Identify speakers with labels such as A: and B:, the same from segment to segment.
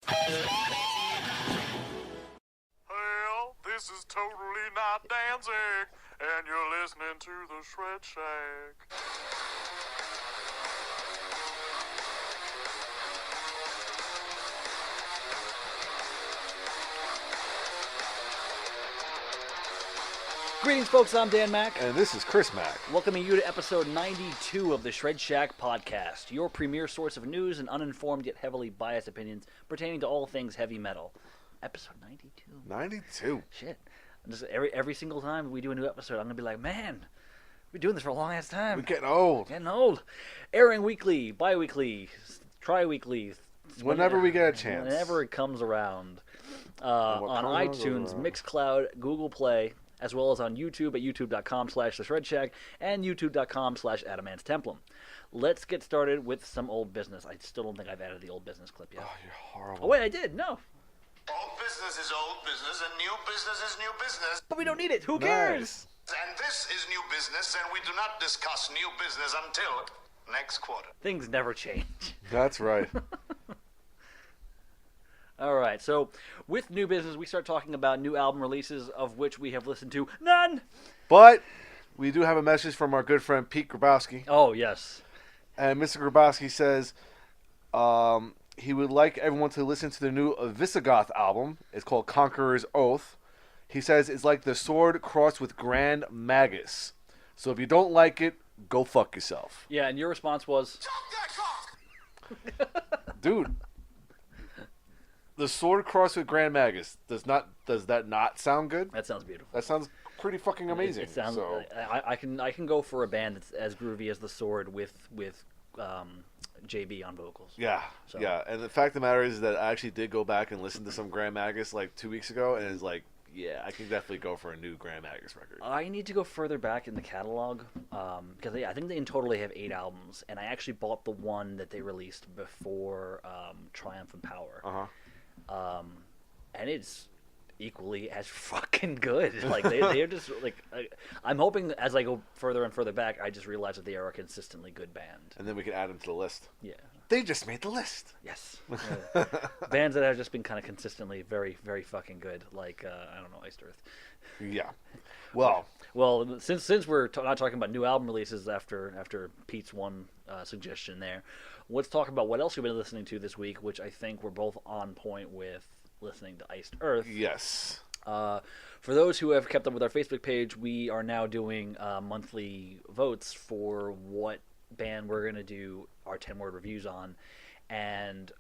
A: Well, this is totally not Danzig, and you're listening to the Shred Shack.
B: Greetings, folks. I'm Dan Mack.
C: And this is Chris Mack.
B: Welcoming you to episode 92 of the Shred Shack podcast, your premier source of news and uninformed yet heavily biased opinions pertaining to all things heavy metal. Episode 92.
C: 92.
B: Shit. Just every single time we do a new episode, I'm going to be like, man, we're doing this for a long ass time.
C: We're getting old.
B: Getting old. Airing weekly, bi-weekly, tri-weekly.
C: Whenever we get a chance.
B: Whenever it comes around. On iTunes, Mixcloud, Google Play, as well as on YouTube at youtube.com/theshredshack and youtube.com/adamanttemplum. Let's get started with some old business. I still don't think I've added the old business clip yet.
C: Oh, you're horrible.
B: Oh, wait, I did. No.
A: Old business is old business, and new business is new business.
B: But we don't need it. Who cares?
C: Nice.
A: And this is new business, and we do not discuss new business until next quarter.
B: Things never change.
C: That's right.
B: All right, so with new business, we start talking about new album releases, of which we have listened to none.
C: But we do have a message from our good friend Pete Grabowski.
B: Oh, yes.
C: And Mr. Grabowski says he would like everyone to listen to the new Visigoth album. It's called Conqueror's Oath. He says it's like the sword crossed with Grand Magus. So if you don't like it, go fuck yourself.
B: Yeah, and your response was?
A: Talk that talk!
C: Dude. The sword crossed with Grand Magus. Does that not sound good?
B: That sounds beautiful.
C: That sounds pretty fucking amazing.
B: It sounds.
C: So.
B: I can go for a band that's as groovy as the Sword with JB on vocals.
C: Yeah,
B: So.
C: yeah. And the fact of the matter is that I actually did go back and listen to some Grand Magus like 2 weeks ago, and it's like, yeah, I can definitely go for a new Grand Magus record.
B: I need to go further back in the catalog because I think they in total they have 8 albums, and I actually bought the one that they released before Triumph and Power. And it's equally as fucking good. Like they're just like I'm hoping as I go further and further back, I just realize that they are a consistently good band.
C: And then we can add them to the list.
B: Yeah.
C: They just made the list.
B: Yes. Bands that have just been kind of consistently very, very fucking good, like I don't know, Iced Earth.
C: Yeah. Well,
B: since we're not talking about new album releases after Pete's one suggestion there, let's talk about what else we've been listening to this week, which I think we're both on point with listening to Iced Earth.
C: yes.
B: For those who have kept up with our Facebook page, we are now doing monthly votes for what band we're going to do our 10-word reviews on. And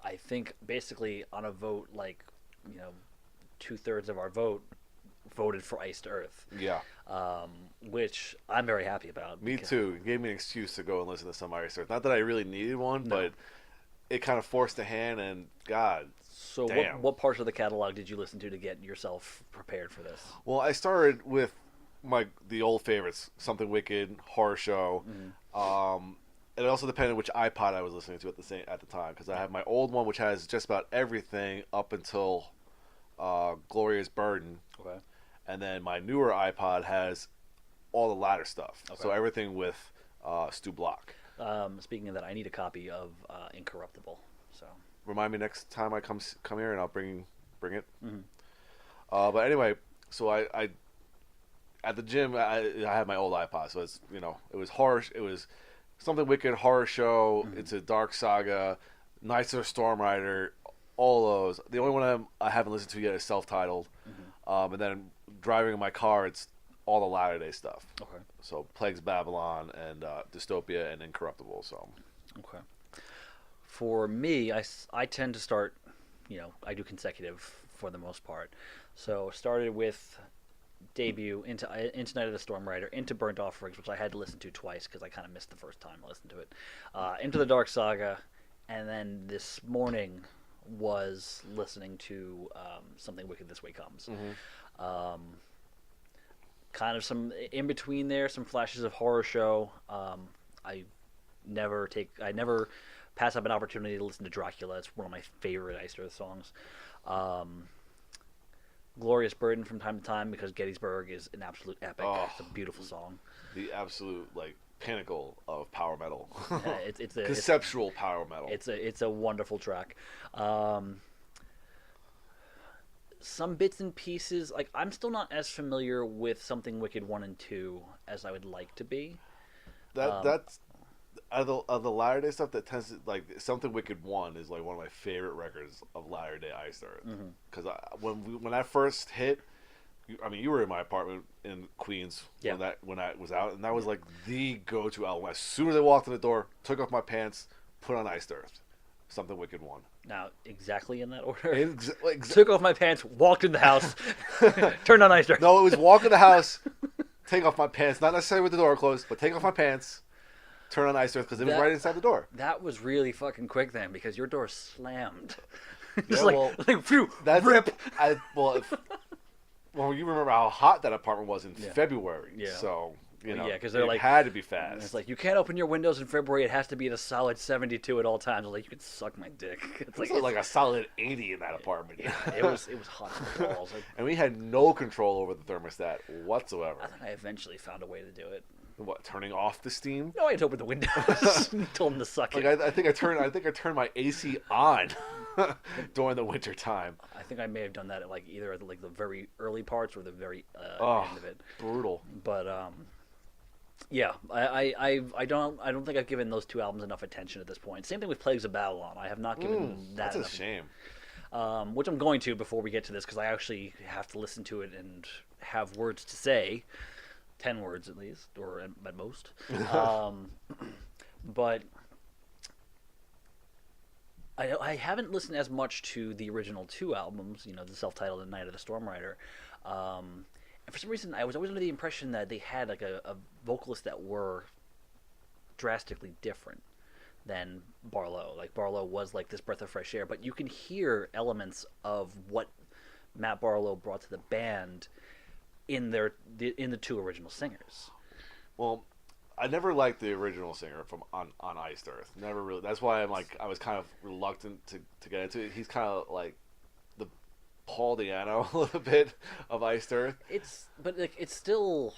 B: I think basically on a vote, like, 2/3 of our vote voted for Iced Earth.
C: Yeah.
B: Which I'm very happy about.
C: Me too. It gave me an excuse to go and listen to some Iced Earth. Not that I really needed one,
B: No.
C: but it kind of forced a hand, and God.
B: So
C: damn.
B: what parts of the catalog did you listen to get yourself prepared for this?
C: Well, I started with the old favorites, Something Wicked, Horror Show. It also depended which iPod I was listening to at the time, because I have my old one, which has just about everything up until Gloria's Burden.
B: Okay.
C: And then my newer iPod has all the latter stuff.
B: Okay.
C: So everything with Stu Block.
B: Speaking of that, I need a copy of Incorruptible. So
C: Remind me next time I come here, and I'll bring it.
B: Mhm.
C: But anyway, so I at the gym I had my old iPod, so it's it was horror. It was Something Wicked, Horror Show. It's a Dark Saga, Knights of the Storm Rider, all those. The only one I haven't listened to yet is self-titled. And then driving in my car, it's all the latter day stuff.
B: okay.
C: So Plagues Babylon and Dystopia and Incorruptible. So
B: Okay. For me, I tend to start, I do consecutive for the most part. So started with Debut into Night of the Storm Rider, into Burnt Offerings, which I had to listen to twice because I kind of missed the first time I listened to it, into the Dark Saga, and then this morning was listening to Something Wicked This Way Comes. Kind of some in between there, some flashes of Horror Show. I never pass up an opportunity to listen to Dracula. It's one of my favorite Iced Earth songs. Glorious Burden from time to time because Gettysburg is an absolute epic.
C: Oh.
B: It's a beautiful song.
C: the absolute pinnacle of power metal.
B: It's a
C: Conceptual power metal.
B: it's a wonderful track. Some bits and pieces, like I'm still not as familiar with Something Wicked 1 and 2 as I would like to be.
C: That's of the Latter Day stuff that tends to, like, Something Wicked 1 is like one of my favorite records of Latter Day Iced Earth. Because when I first hit, you were in my apartment in Queens when I was out, and that was like the go-to album. As soon as I walked in the door, took off my pants, put on Iced Earth, Something Wicked 1.
B: Now, exactly in that order.
C: Took
B: Took off my pants, walked in the house, turned on Iced Earth.
C: No, it was walk in the house, take off my pants, not necessarily with the door closed, but take off my pants, turn on Iced Earth, because it was right inside the door.
B: That was really fucking quick then, because your door slammed.
C: Yeah,
B: like, phew, rip.
C: Well, you remember how hot that apartment was in February.
B: Yeah.
C: So,
B: because they're
C: it
B: like,
C: had to be fast.
B: It's like, you can't open your windows in February. It has to be at a solid 72 at all times. I'm like, you can suck my dick. It's
C: like a solid 80 in that apartment.
B: Yeah, it was hot as balls.
C: And we had no control over the thermostat whatsoever.
B: I think I eventually found a way to do it.
C: What, turning off the steam?
B: No, I had to open the windows. Told him to suck it.
C: I think I turned my AC on during the winter time.
B: I think I may have done that at either at the very early parts or the very end of it.
C: Brutal.
B: But yeah, I don't think I've given those two albums enough attention at this point. Same thing with Plagues of Babylon. I have not given that.
C: That's
B: enough.
C: a shame.
B: Which I'm going to before we get to this, because I actually have to listen to it and have words to say. 10 words at least, or at most. But I haven't listened as much to the original two albums, the self-titled and Night of the Storm Rider. And for some reason, I was always under the impression that they had a vocalist that were drastically different than Barlow. Like, Barlow was like this breath of fresh air, but you can hear elements of what Matt Barlow brought to the band in the two original singers.
C: Well, I never liked the original singer from on Iced Earth. Never really. That's why I was kind of reluctant to get into it. He's kind of like the Paul Di'Anno a little bit of Iced Earth.
B: It's still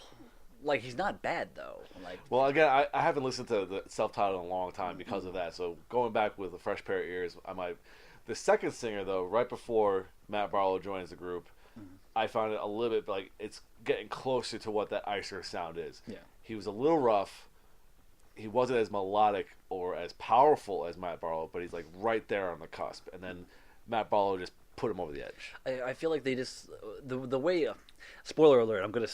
B: he's not bad though.
C: Well, again, I haven't listened to the self-titled in a long time because of that. So going back with a fresh pair of ears, I might. The second singer though, right before Matt Barlow joins the group, I found it a little bit like it's getting closer to what that Iced Earth sound is.
B: Yeah.
C: He was a little rough. He wasn't as melodic or as powerful as Matt Barlow, but he's like right there on the cusp. And then Matt Barlow just put him over the edge.
B: I feel like they just the way. Spoiler alert! I'm gonna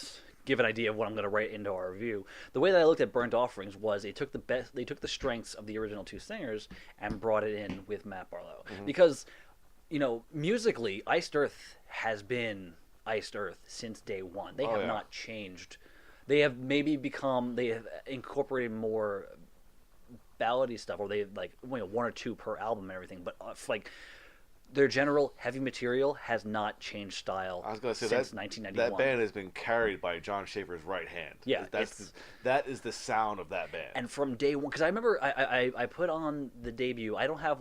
B: give an idea of what I'm gonna write into our review. The way that I looked at Burnt Offerings was they took the strengths of the original two singers and brought it in with Matt Barlow because musically, Iced Earth has been Iced Earth since day one. They have not changed. They have they have incorporated more ballady stuff, or they one or two per album and everything. But their general heavy material has not changed style.
C: I was going to say
B: since 1991.
C: That band has been carried by John Schaefer's right hand.
B: Yeah,
C: that is the sound of that band.
B: And from day one, because I remember I put on the debut. I don't have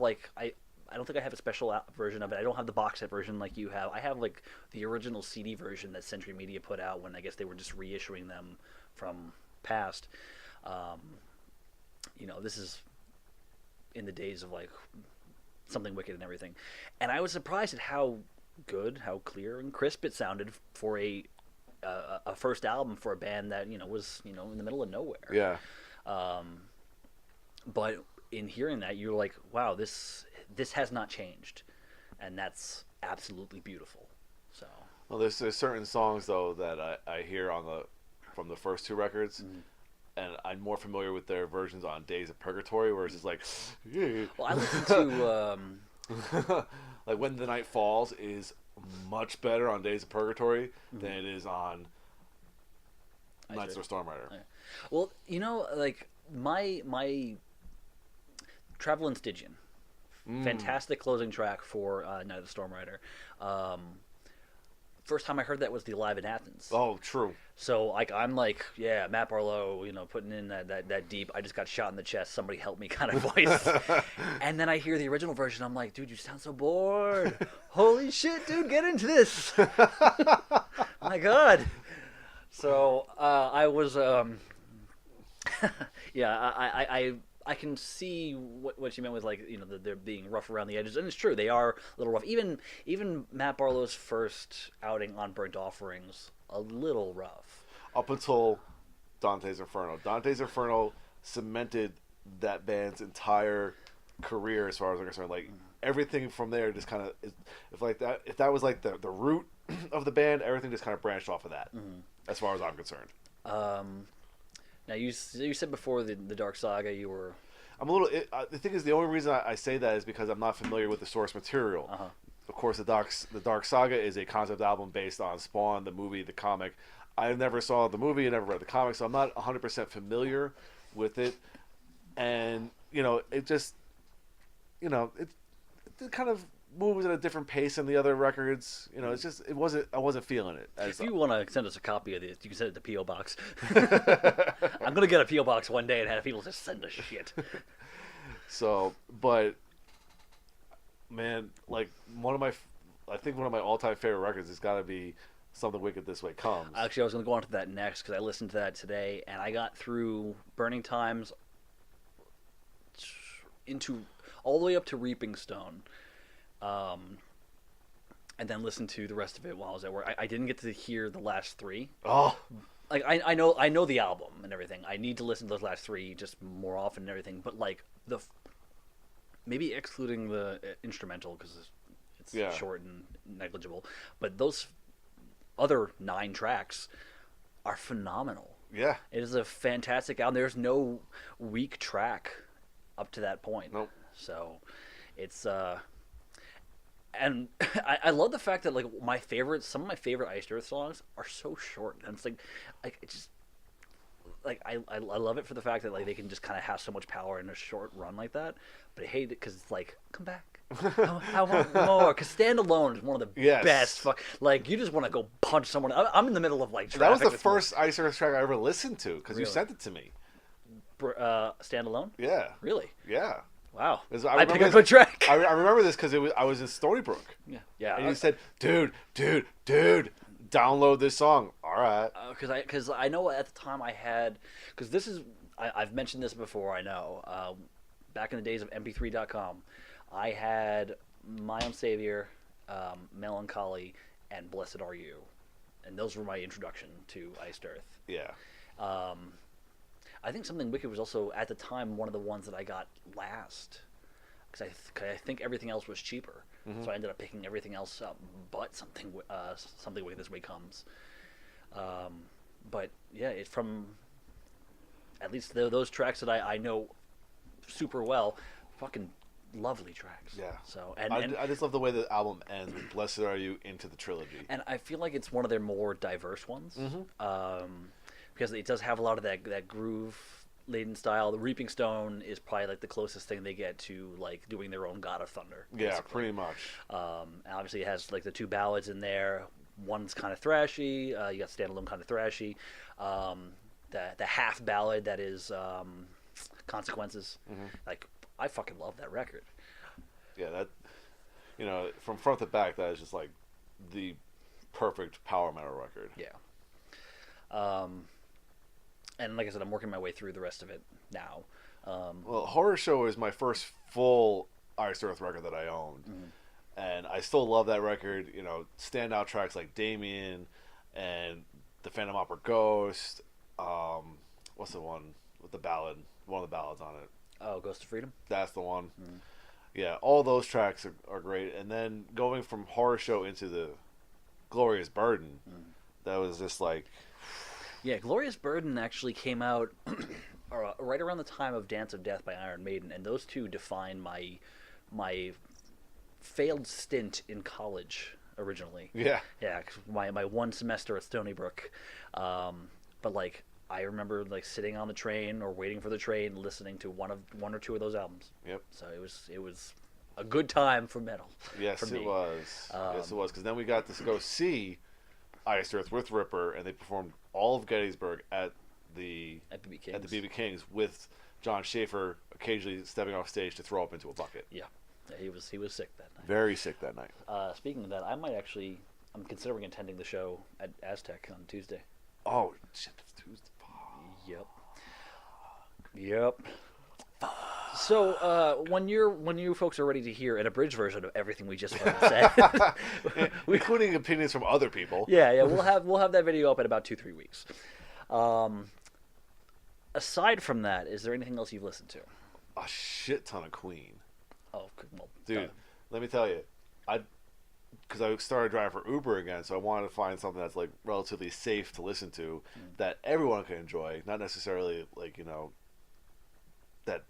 B: I don't think I have a special version of it. I don't have the box set version like you have. I have the original CD version that Century Media put out when I guess they were just reissuing them from past. This is in the days of Something Wicked and everything. And I was surprised at how good, how clear and crisp it sounded for a first album for a band that, was, in the middle of nowhere.
C: Yeah.
B: But in hearing that, you're like, wow, this has not changed, and that's absolutely beautiful. So,
C: well, there's certain songs though that I hear from the first two records, and I'm more familiar with their versions on Days of Purgatory, where it's just like,
B: well, I listened to
C: like When the Night Falls is much better on Days of Purgatory than it is on Nights of Storm Rider.
B: Yeah. Well, my Travel in Stygian. Fantastic closing track for Night of the Storm Rider. First time I heard that was the Live in Athens.
C: Oh, true.
B: So I'm yeah, Matt Barlow, putting in that deep, I just got shot in the chest, somebody help me kind of voice. And then I hear the original version, I'm like, dude, you sound so bored. Holy shit, dude, get into this. My God. So I was Yeah, I can see what you meant with like they're being rough around the edges, and it's true they are a little rough. Even Matt Barlow's first outing on Burnt Offerings, a little rough.
C: Up until Dante's Inferno. Dante's Inferno cemented that band's entire career as far as I'm concerned. Like everything from there just kind of if that was like the root of the band, everything just kind of branched off of that. As far as I'm concerned.
B: Now you said before the Dark Saga you were.
C: I'm a little. The thing is, the only reason I say that is because I'm not familiar with the source material. Of course, the Dark Saga is a concept album based on Spawn, the movie, the comic. I never saw the movie, I never read the comic, so I'm not 100% familiar with it. And it just, it kind of moves at a different pace than the other records. It's just I wasn't feeling it.
B: If you want to send us a copy of this, you can send it to P.O. Box. I'm gonna get a P.O. Box one day and have people just send us shit.
C: So, but man, like I think one of my all-time favorite records has got to be Something Wicked This Way Comes.
B: Actually, I was gonna go on to that next because I listened to that today and I got through Burning Times into all the way up to Reaping Stone. And then listen to the rest of it while I was at work. I didn't get to hear the last three.
C: Oh,
B: like I know the album and everything. I need to listen to those last three just more often and everything. But like maybe excluding the instrumental because it's short and negligible. But those other 9 tracks are phenomenal.
C: Yeah,
B: it is a fantastic album. There's no weak track up to that point.
C: Nope.
B: So it's and I love the fact that like some of my favorite Iced Earth songs are so short, and it's like it just like I love it for the fact that like they can just kind of have so much power in a short run like that. But I hate it because it's like come back, I want more. Because Stand Alone is one of the best. Like you just want to go punch someone. I'm in the middle of like traffic.
C: That was the first Iced Earth track I ever listened to because you sent it to me.
B: Stand Alone?
C: Yeah.
B: Really?
C: Yeah.
B: Wow.
C: I
B: picked up a track.
C: I remember this because I was in Stony Brook.
B: Yeah.
C: And you said, dude, download this song. All right.
B: Because I know at the time I had, because this is, I've mentioned this before, I know. Back in the days of mp3.com, I had My Own Savior, Melancholy, and Blessed Are You. And those were my introduction to Iced Earth.
C: Yeah.
B: I think Something Wicked was also, at the time, one of the ones that I got last. Because I think everything else was cheaper. Mm-hmm. So I ended up picking everything else up but Something Wicked This Way Comes. But, yeah, it's from, at least those tracks that I know super well, fucking lovely tracks.
C: Yeah.
B: So
C: I just love the way the album ends with Blessed Are You into the trilogy.
B: And I feel like it's one of their more diverse ones. Mm-hmm. Because it does have a lot of that groove laden style. The Reaping Stone is probably like the closest thing they get to like doing their own God of Thunder.
C: Yeah,
B: basically.
C: pretty much.
B: And obviously it has like the 2 ballads in there. One's kind of thrashy. You got Stand Alone kind of thrashy. The half ballad that is Consequences. Mm-hmm. Like I fucking love that record.
C: Yeah, that from front to back, that is just like the perfect power metal record.
B: Yeah. And like I said, I'm working my way through the rest of it now.
C: Well, Horror Show is my first full Iced Earth record that I owned. Mm-hmm. And I still love that record. Standout tracks like Damien and The Phantom Opera Ghost. What's the one with the ballad? One of the ballads on it.
B: Oh, Ghost of Freedom?
C: That's the one. Mm-hmm. Yeah, all those tracks are great. And then going from Horror Show into the Glorious Burden, that was just like...
B: Yeah, Glorious Burden actually came out right around the time of Dance of Death by Iron Maiden, and those two define my failed stint in college originally.
C: Yeah.
B: Yeah, my one semester at Stony Brook. But like I remember like sitting on the train or waiting for the train, listening to one or two of those albums.
C: Yep.
B: So it was a good time for metal.
C: Yes, it was. Yes, it was. Because then we got to go see Iced Earth with Ripper, and they performed all of Gettysburg at the BB King's with John Schaefer occasionally stepping off stage to throw up into a bucket.
B: Yeah, he was sick that night.
C: Very sick that night.
B: Speaking of that, I'm considering attending the show at Aztec on Tuesday.
C: Oh shit, it's Tuesday.
B: Yep. Yep. So when you folks are ready to hear an abridged version of everything we just said,
C: Including opinions from other people.
B: yeah, we'll have that video up in about 2-3 weeks. Aside from that, is there anything else you've listened to?
C: A shit ton of Queen.
B: Oh, well,
C: Dude, let me tell you, because I started driving for Uber again, so I wanted to find something that's like relatively safe to listen to that everyone can enjoy, not necessarily like that.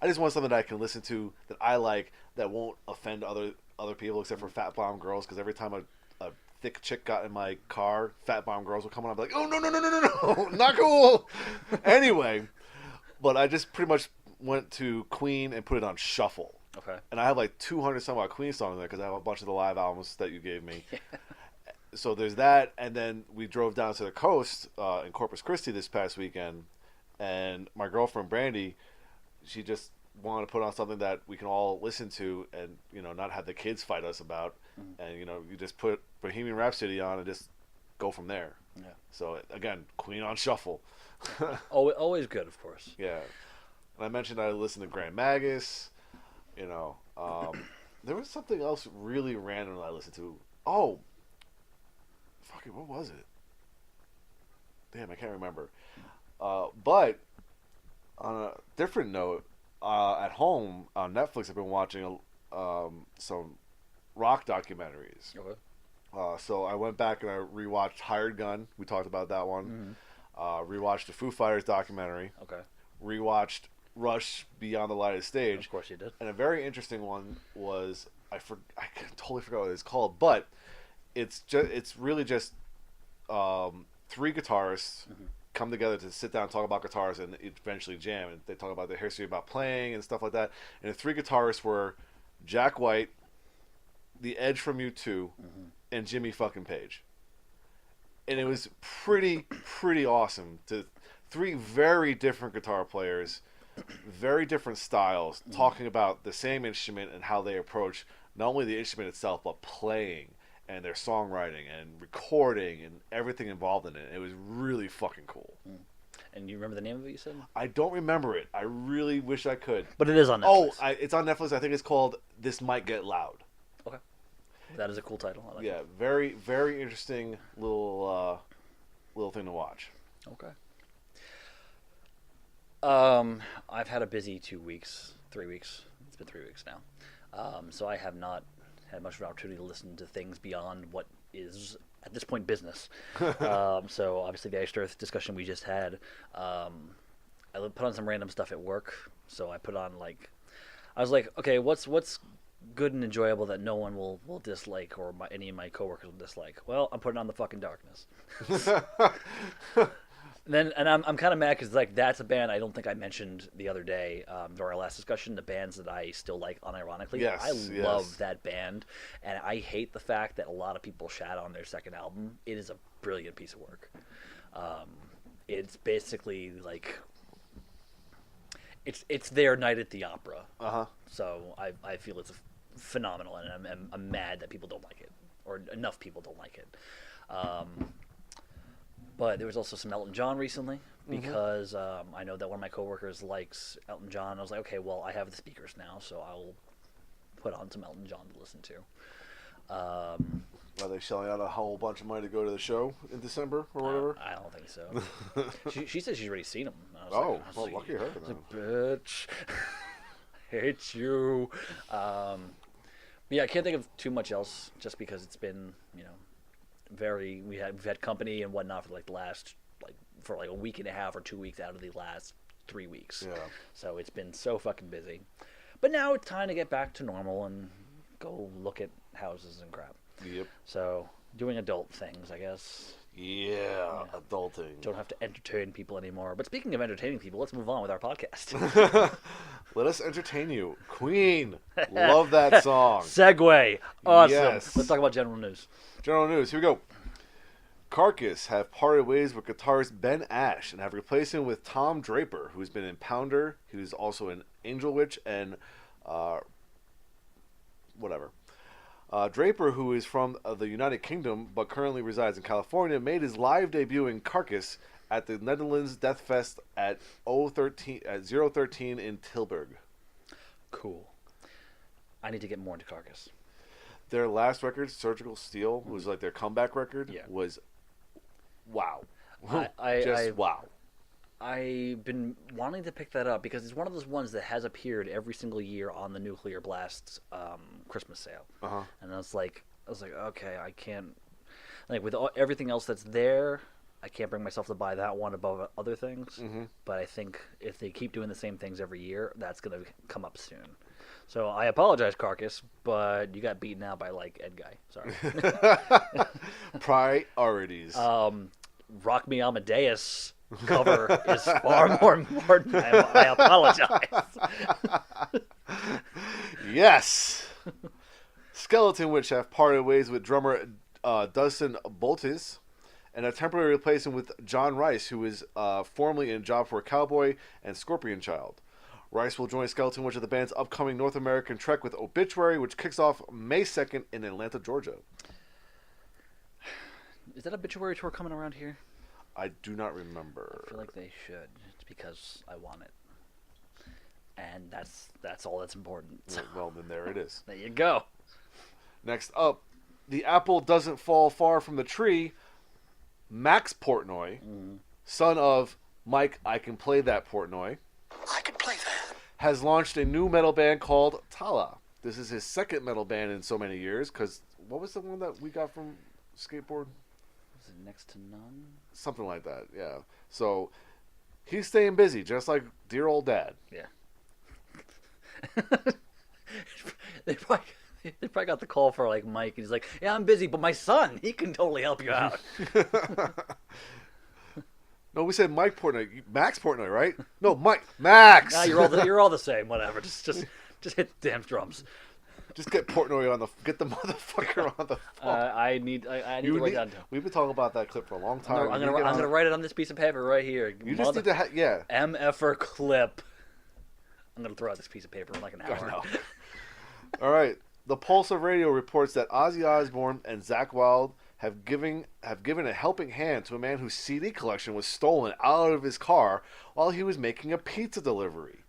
C: I just want something that I can listen to that I like that won't offend other people except for fat bomb girls. Because every time a thick chick got in my car, fat bomb girls would come on. I'd be like, oh no, not cool. Anyway, but I just pretty much went to Queen and put it on shuffle.
B: Okay.
C: And I have like 200 some odd Queen songs there because I have a bunch of the live albums that you gave me. So there's that, and then we drove down to the coast in Corpus Christi this past weekend, and my girlfriend Brandy, she just wanted to put on something that we can all listen to and not have the kids fight us about, and you just put Bohemian Rhapsody on and just go from there.
B: Yeah.
C: So again, Queen on shuffle.
B: Always good, of course.
C: Yeah. And I mentioned I listened to Grand Magus. There was something else really random that I listened to. Oh, fuck it, what was it? Damn, I can't remember. But on a different note, at home on Netflix, I've been watching some rock documentaries.
B: Okay.
C: So I went back and I rewatched Hired Gun. We talked about that one. Rewatched the Foo Fighters documentary.
B: Okay.
C: Rewatched Rush Beyond the Lighted Stage.
B: Of course you did.
C: And a very interesting one was I totally forgot what it's called, but it's really just three guitarists come together to sit down and talk about guitars and eventually jam, and they talk about their history about playing and stuff like that. And the three guitarists were Jack White, The Edge from U2, and Jimmy fucking Page. And it was pretty awesome to three very different guitar players, very different styles, talking about the same instrument and how they approach not only the instrument itself, but playing and their songwriting and recording and everything involved in it. It was really fucking cool.
B: And you remember the name of it, you said?
C: I don't remember it. I really wish I could.
B: But it is on Netflix.
C: Oh, it's on Netflix. I think it's called This Might Get Loud.
B: Okay. That is a cool title. I like
C: Yeah,
B: it.
C: very, very interesting little thing to watch.
B: Okay. I've had a busy 2 weeks, 3 weeks. It's been 3 weeks now. So I have not had much of an opportunity to listen to things beyond what is, at this point, business. So obviously the Iced Earth discussion we just had, I put on some random stuff at work. So I put on I was like, okay, what's good and enjoyable that no one will dislike or any of my coworkers will dislike? Well, I'm putting on The Fucking Darkness. And I'm kind of mad because that's a band I don't think I mentioned the other day during our last discussion. The bands that I still like unironically.
C: Yes,
B: I
C: yes.
B: love that band, and I hate the fact that a lot of people shat on their second album. It is a brilliant piece of work. It's basically it's their Night at the Opera. So I feel it's phenomenal, and I'm mad that people don't like it, or enough people don't like it. But there was also some Elton John recently because I know that one of my coworkers likes Elton John. I was like, okay, well, I have the speakers now, so I'll put on some Elton John to listen to.
C: Are they shelling out a whole bunch of money to go to the show in December or whatever?
B: I don't think so. she said she's already seen him. I was like,
C: lucky her.
B: Bitch. Hate you. But yeah, I can't think of too much else just because it's been, we've had company and whatnot for the last for a week and a half or 2 weeks out of the last 3 weeks.
C: Yeah.
B: So it's been so fucking busy. But now it's time to get back to normal and go look at houses and crap.
C: Yep.
B: So doing adult things, I guess.
C: Yeah, adulting.
B: Don't have to entertain people anymore. But speaking of entertaining people, let's move on with our podcast.
C: Let us entertain you. Queen. Love that song.
B: Segue. Awesome.
C: Yes.
B: Let's talk about general news.
C: General news. Here we go. Carcass have parted ways with guitarist Ben Ash and have replaced him with Tom Draper, who's been in Pounder, who's also in Angel Witch, and whatever. Draper, who is from the United Kingdom but currently resides in California, made his live debut in Carcass at the Netherlands Death Fest at 013 in Tilburg.
B: Cool. I need to get more into Carcass.
C: Their last record, Surgical Steel, was like their comeback record.
B: Yeah.
C: Was wow.
B: I
C: wow.
B: I've been wanting to pick that up because it's one of those ones that has appeared every single year on the Nuclear Blast Christmas sale.
C: Uh-huh.
B: And I was like, okay, I can't, like with everything else that's there, I can't bring myself to buy that one above other things.
C: Mm-hmm.
B: But I think if they keep doing the same things every year, that's gonna come up soon. So I apologize, Carcass, but you got beaten out by like Ed Guy. Sorry.
C: Priorities.
B: Rock Me Amadeus cover is far more important. I apologize.
C: Yes. Skeleton Witch have parted ways with drummer Dustin Boltis and a temporary replacement with John Rice, who is formerly in Job for a Cowboy and Scorpion Child. Rice will join Skeleton Witch at the band's upcoming North American trek with Obituary, which kicks off May 2nd in Atlanta, Georgia.
B: Is that Obituary tour coming around here?
C: I do not remember.
B: I feel like they should. It's because I want it. And that's all that's important.
C: Well, then there it is.
B: There you go.
C: Next up, the apple doesn't fall far from the tree. Max Portnoy, son of Mike, I Can Play That Portnoy,
A: I can play that.
C: has launched a new metal band called Tala. This is his second metal band in so many years, because what was the one that we got from Skateboard?
B: Was it Next to None?
C: Something like that, yeah. So he's staying busy, just like dear old dad.
B: Yeah. they probably got the call for like Mike, and he's like, "Yeah, I'm busy, but my son, he can totally help you out."
C: No, we said Mike Portnoy. Max Portnoy, right? No, Mike. Max!
B: Nah, you're all the same. Whatever. Just hit the damn drums.
C: Just get Portnoy on the... Get the motherfucker on the phone.
B: I need to write down.
C: We've been talking about that clip for a long time.
B: I'm gonna write it on this piece of paper right here.
C: You just need to... Yeah.
B: MFer clip. I'm gonna throw out this piece of paper in like an hour.
C: I know. All right. The Pulse of Radio reports that Ozzy Osbourne and Zakk Wylde have given a helping hand to a man whose CD collection was stolen out of his car while he was making a pizza delivery.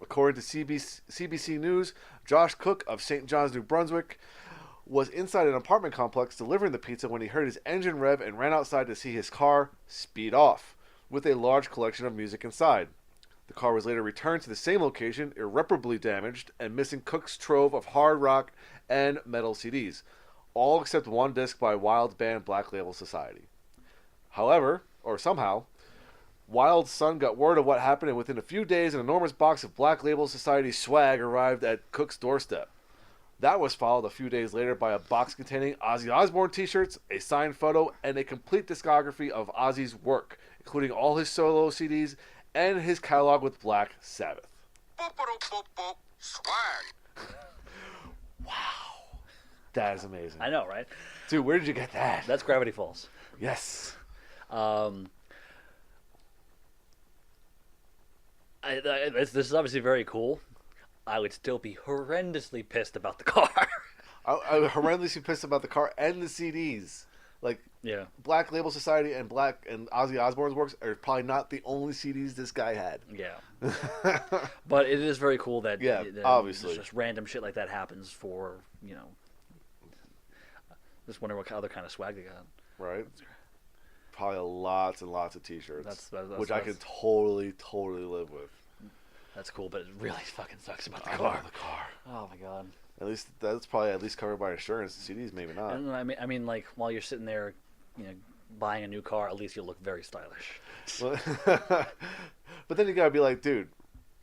C: According to CBC News, Josh Cook of St. John's, New Brunswick, was inside an apartment complex delivering the pizza when he heard his engine rev and ran outside to see his car speed off, with a large collection of music inside. The car was later returned to the same location, irreparably damaged, and missing Cook's trove of hard rock and metal CDs, all except one disc by Wylde's band Black Label Society. However, or somehow, Wylde's son got word of what happened, and within a few days, an enormous box of Black Label Society swag arrived at Cook's doorstep. That was followed a few days later by a box containing Ozzy Osbourne t-shirts, a signed photo, and a complete discography of Ozzy's work, including all his solo CDs and his catalog with Black Sabbath.
A: Boop-a-doop-boop-boop. Swag.
C: Wow. That is amazing.
B: I know, right?
C: Dude, where did you get that?
B: That's Gravity Falls.
C: Yes.
B: This is obviously very cool. I would still be horrendously pissed about the car.
C: I horrendously pissed about the car and the CDs. Like,
B: Yeah.
C: Black Label Society and Ozzy Osbourne's works are probably not the only CDs this guy had.
B: Yeah. But it is very cool that,
C: Yeah,
B: that
C: obviously.
B: just random shit like that happens for, just wondering what other kind of swag they got.
C: Right? Probably lots and lots of t-shirts.
B: That's
C: which I can totally live with.
B: That's cool, but it really fucking sucks about the
C: I
B: car.
C: love the car.
B: Oh my god.
C: At least that's probably at least covered by insurance. CDs maybe not.
B: And I mean, like while you're sitting there, buying a new car, at least you look very stylish.
C: But then you gotta be like, dude,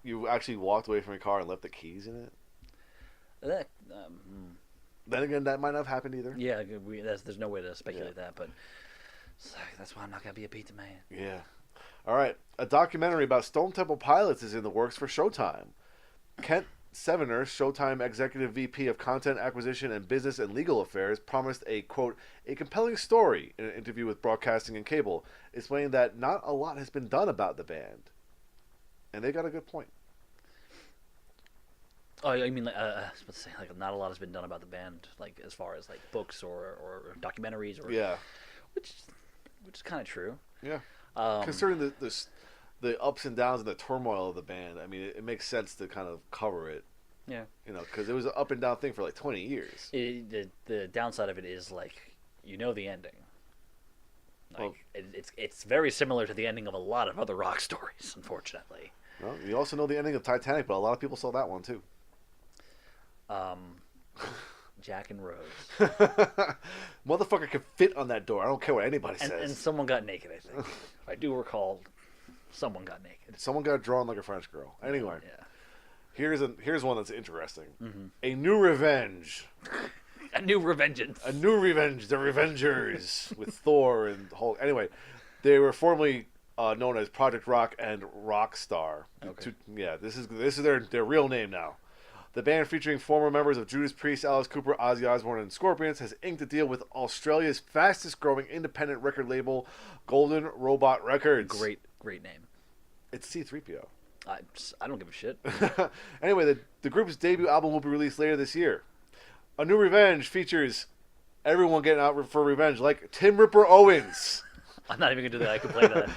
C: you actually walked away from your car and left the keys in it. Then again, that might not have happened either.
B: Yeah, there's no way to speculate that, but that's why I'm not gonna be a pizza man.
C: Yeah. All right. A documentary about Stone Temple Pilots is in the works for Showtime. Kent Sevener, Showtime Executive VP of Content Acquisition and Business and Legal Affairs, promised a, quote, a compelling story in an interview with Broadcasting and Cable, explaining that not a lot has been done about the band. And they got a good point.
B: Oh, I mean, I was about to say, like, not a lot has been done about the band, like, as far as, like, books or documentaries, or
C: Yeah.
B: which is kind of true.
C: Yeah. Considering the ups and downs and the turmoil of the band, I mean, it makes sense to kind of cover it.
B: Yeah.
C: You know, because it was an up and down thing for like 20 years.
B: The downside of it is like you know the ending. Like
C: Well-
B: it's very similar to the ending of a lot of other rock stories, unfortunately.
C: Well, you also know the ending of Titanic, but a lot of people saw that one too.
B: Jack and Rose,
C: Motherfucker can fit on that door. I don't care what anybody
B: and
C: says.
B: someone got naked. I think if I do recall, someone got naked.
C: Someone got drawn like a French girl. Anyway,
B: Yeah.
C: here's one that's interesting.
B: Mm-hmm.
C: A new revenge.
B: A new revengeance.
C: A new revenge. The Revengers with Thor and Hulk. Anyway, they were formerly known as Project Rock and Rockstar.
B: Okay.
C: Yeah, this is their real name now. The band, featuring former members of Judas Priest, Alice Cooper, Ozzy Osbourne, and Scorpions, has inked a deal with Australia's fastest-growing independent record label, Golden Robot Records.
B: Great name.
C: It's C-3PO.
B: I don't give a shit.
C: Anyway, the group's debut album will be released later this year. A New Revenge features everyone getting out for revenge, like Tim Ripper Owens,
B: I'm not even gonna do that. I can play that.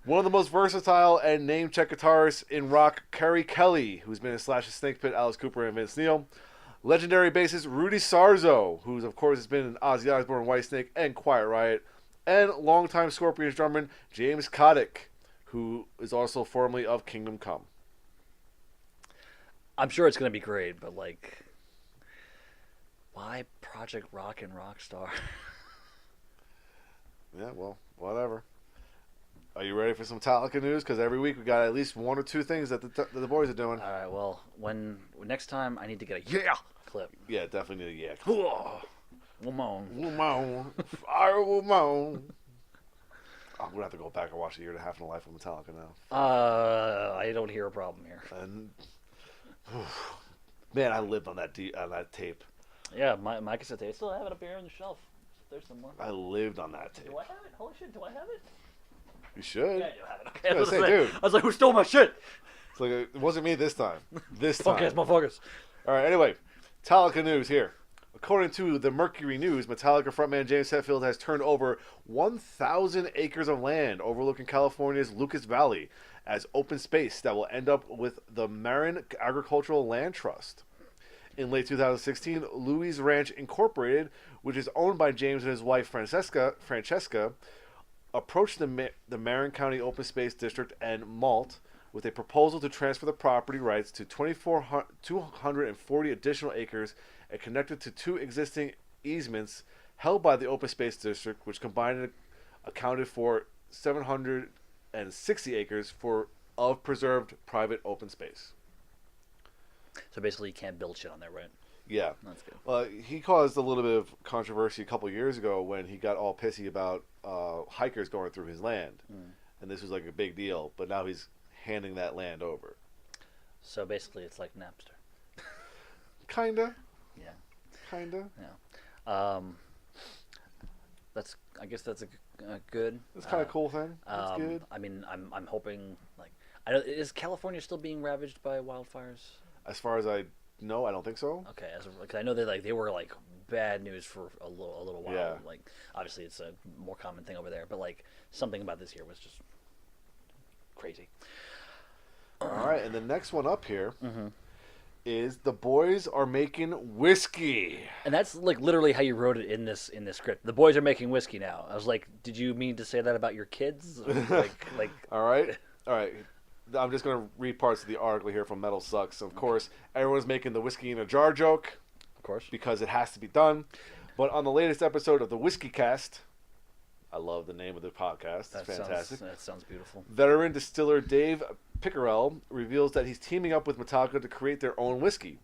C: one of the most versatile and name-check guitarists in rock, Kerry Kelly, who's been in Slash's Snake Pit, Alice Cooper, and Vince Neil. Legendary bassist Rudy Sarzo, who's of course has been in Ozzy Osbourne, Whitesnake, and Quiet Riot, and longtime Scorpions drummer James Kotick, who is also formerly of Kingdom Come.
B: I'm sure it's gonna be great, but like, why Project Rock and Rockstar?
C: Yeah, well, whatever. Are you ready for some Metallica news? Because every week we got at least one or two things that the boys are doing.
B: All right. Well, when next time I need to get a yeah clip.
C: Yeah, definitely need a yak.
B: We'll moan.
C: Woman, fire woman. I'm gonna have to go back and watch a year and a half in the life of Metallica now.
B: I don't hear a problem here.
C: And man, I lived on that tape.
B: Yeah, my cassette tape. I still have it up here on the shelf. There's some more.
C: I lived on that tape.
B: Do I have it? Holy shit! Do I have it?
C: You should.
B: Yeah, I do have it. Okay.
C: I was gonna say, dude.
B: I was like, who stole my shit?
C: It's like it wasn't me this time. This time.
B: Focus, motherfuckers.
C: All right. Anyway, Metallica news here. According to the Mercury News, Metallica frontman James Hetfield has turned over 1,000 acres of land overlooking California's Lucas Valley as open space that will end up with the Marin Agricultural Land Trust. In late 2016, Louis Ranch Incorporated, which is owned by James and his wife Francesca, approached the Marin County Open Space District and Malt with a proposal to transfer the property rights to 240 additional acres and connected to two existing easements held by the Open Space District, which combined accounted for 760 acres of preserved private open space.
B: So basically, you can't build shit on there, right?
C: Yeah.
B: That's good.
C: He caused a little bit of controversy a couple years ago when he got all pissy about hikers going through his land. And this was like a big deal, but now he's handing that land over.
B: So basically, it's like Napster.
C: Kinda.
B: Yeah.
C: Kinda.
B: I guess that's a good.
C: That's kind of cool thing. That's good.
B: I mean, I'm hoping like, is California still being ravaged by wildfires?
C: As far as I know, I don't think so.
B: Okay, because I know they were like bad news for a little while.
C: Yeah.
B: Like obviously it's a more common thing over there, but like something about this year was just crazy.
C: All right, and the next one up here is the boys are making whiskey.
B: And that's like literally how you wrote it in this script. The boys are making whiskey now. I was like, did you mean to say that about your kids? like
C: All right. I'm just going to read parts of the article here from Metal Sucks. Of course, everyone's making the whiskey in a jar joke.
B: Of course.
C: Because it has to be done. But on the latest episode of the Whiskey Cast, I love the name of the podcast. It's fantastic.
B: That sounds beautiful.
C: Veteran distiller Dave Pickerel reveals that he's teaming up with Metallica to create their own whiskey.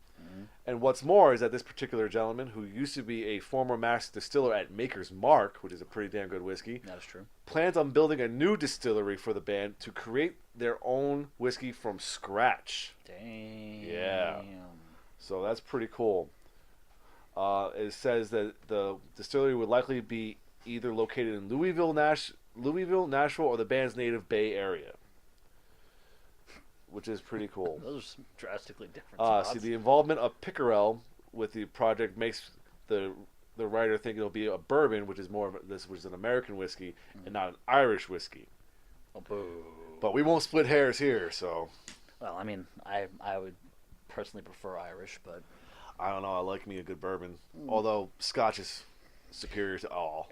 C: And what's more is that this particular gentleman, who used to be a former master distiller at Maker's Mark, which is a pretty damn good whiskey,
B: That is true.
C: plans on building a new distillery for the band to create their own whiskey from scratch.
B: Damn.
C: Yeah. So that's pretty cool. It says that the distillery would likely be either located in Louisville, Nashville, or the band's native Bay Area, which is pretty cool.
B: Those are some drastically different
C: See,
B: spots.
C: the involvement of Pickerel with the project makes the the writer think it'll be a bourbon, which is which is an American whiskey and not an Irish whiskey.
B: Oh, boo.
C: But we won't split hairs here, so
B: Well, I mean, I would personally prefer Irish, but
C: I don't know. I like me a good bourbon, although Scotch is superior to all.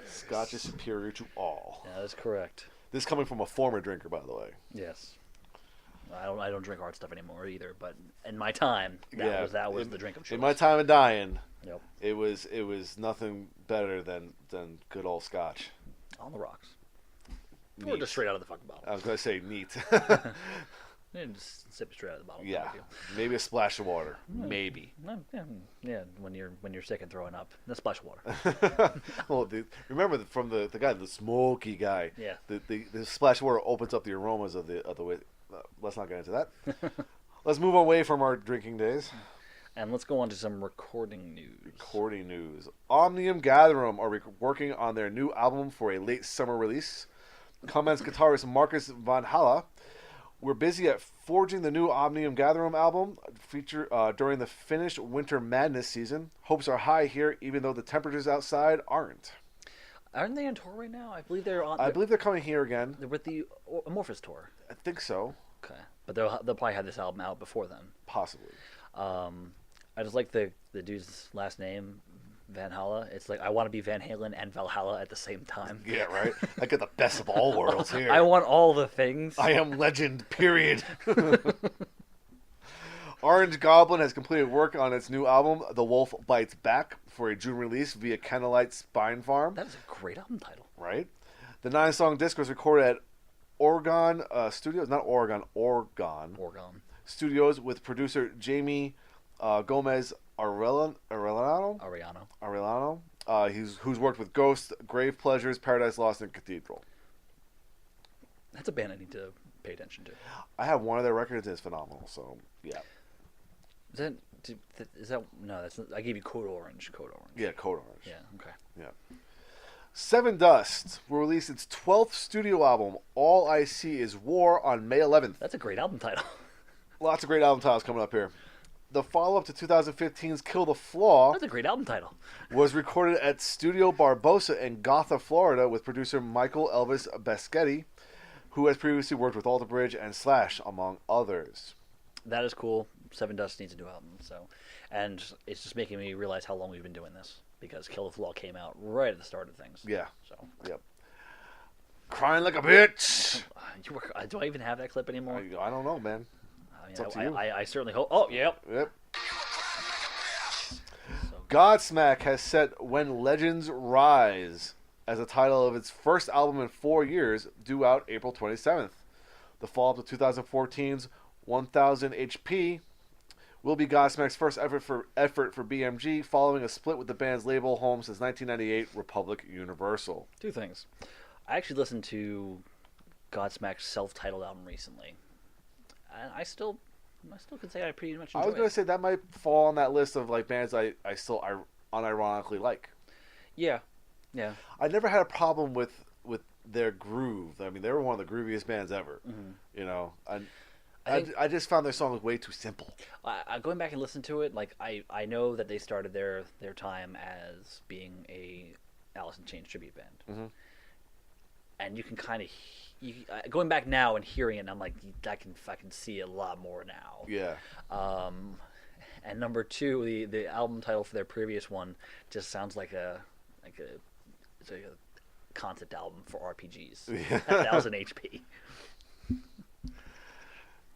C: Scotch is superior to all.
B: yeah, that's correct.
C: This coming from a former drinker, by the way.
B: Yes. I don't drink hard stuff anymore either, but in my time, that was the drink of choice.
C: In my time of dying,
B: Yep.
C: it was nothing better than good old Scotch.
B: On the rocks. Or
C: Neat.
B: just straight out of the fucking bottle.
C: I was gonna say neat.
B: Yeah, just sip it straight out of the bottle.
C: Yeah,
B: No big deal.
C: maybe a splash of water. Maybe.
B: No, yeah, when you're sick and throwing up, a splash of water.
C: Well, remember from the guy, the smoky guy.
B: Yeah.
C: The splash of water opens up the aromas of the let's not get into that. Let's move away from our drinking days.
B: And let's go on to some recording news.
C: Recording news. Omnium Gatherum are working on their new album for a late summer release. Comments guitarist Marcus Van Halla. We're busy at forging the new Omnium Gatherum album feature during the finished Winter Madness season. Hopes are high here, even though the temperatures outside aren't.
B: Aren't they on tour right now? I believe they're on.
C: I believe they're coming here again.
B: they're with the Amorphous tour.
C: I think so.
B: Okay, but they'll probably have this album out before then.
C: Possibly.
B: I just like the dude's last name, Van Halla. It's like I want to be Van Halen and Valhalla at the same time.
C: Yeah, right? I get the best of all worlds here.
B: I want all the things.
C: I am legend, period. Orange Goblin has completed work on its new album, The Wolf Bites Back, for a June release via Candlelight Spine Farm.
B: That is a great album title.
C: Right? The 9-song disc was recorded at Oregon Studios, not Oregon, Oregon Studios with producer Jamie Gomez Arellano. Who's worked with Ghost, Grave Pleasures, Paradise Lost, and Cathedral.
B: That's a band I need to pay attention to.
C: I have one of their records, and it's phenomenal. So yeah.
B: Is that no? That's not, I gave you Code Orange.
C: Yeah, Code Orange.
B: Yeah. Okay.
C: Yeah. Seven Dust will release its 12th studio album, All I See Is War, on May 11th.
B: That's a great album title.
C: Lots of great album titles coming up here. The follow-up to 2015's Kill the Flaw
B: That's a great album title.
C: was recorded at Studio Barbosa in Gotha, Florida, with producer Michael Elvis Beschetti, who has previously worked with Alter Bridge and Slash, among others.
B: That is cool. Seven Dust needs a new album, and it's just making me realize how long we've been doing this because Kill the Flaw came out right at the start of things.
C: Yeah.
B: So.
C: Yep. Crying like a bitch.
B: Do I even have that clip anymore?
C: I don't know, man. It's up to you.
B: I certainly hope. Oh, yep.
C: Yep.
B: So,
C: Godsmack has set When Legends Rise as the title of its first album in 4 years, due out April 27th. The follow-up to 2014's 1000 HP will be Godsmack's first effort for BMG, following a split with the band's label home since 1998, Republic Universal.
B: two things. I actually listened to Godsmack's self-titled album recently, and I still can say I pretty much enjoy
C: I was going
B: it.
C: to say that might fall on that list of like bands I still unironically like.
B: Yeah, yeah.
C: I never had a problem with their groove. I mean, they were one of the grooviest bands ever.
B: Mm-hmm.
C: You know,
B: I
C: I just found their songs way too simple.
B: Going back and listening to it, like I know that they started their time as being a Alice in Chains tribute band,
C: Mhm.
B: and you can kind of going back now and hearing it, and I'm like, I can see a lot more now.
C: Yeah.
B: And number two, the album title for their previous one just sounds like a concept album for RPGs.
C: Yeah.
B: 1000 HP.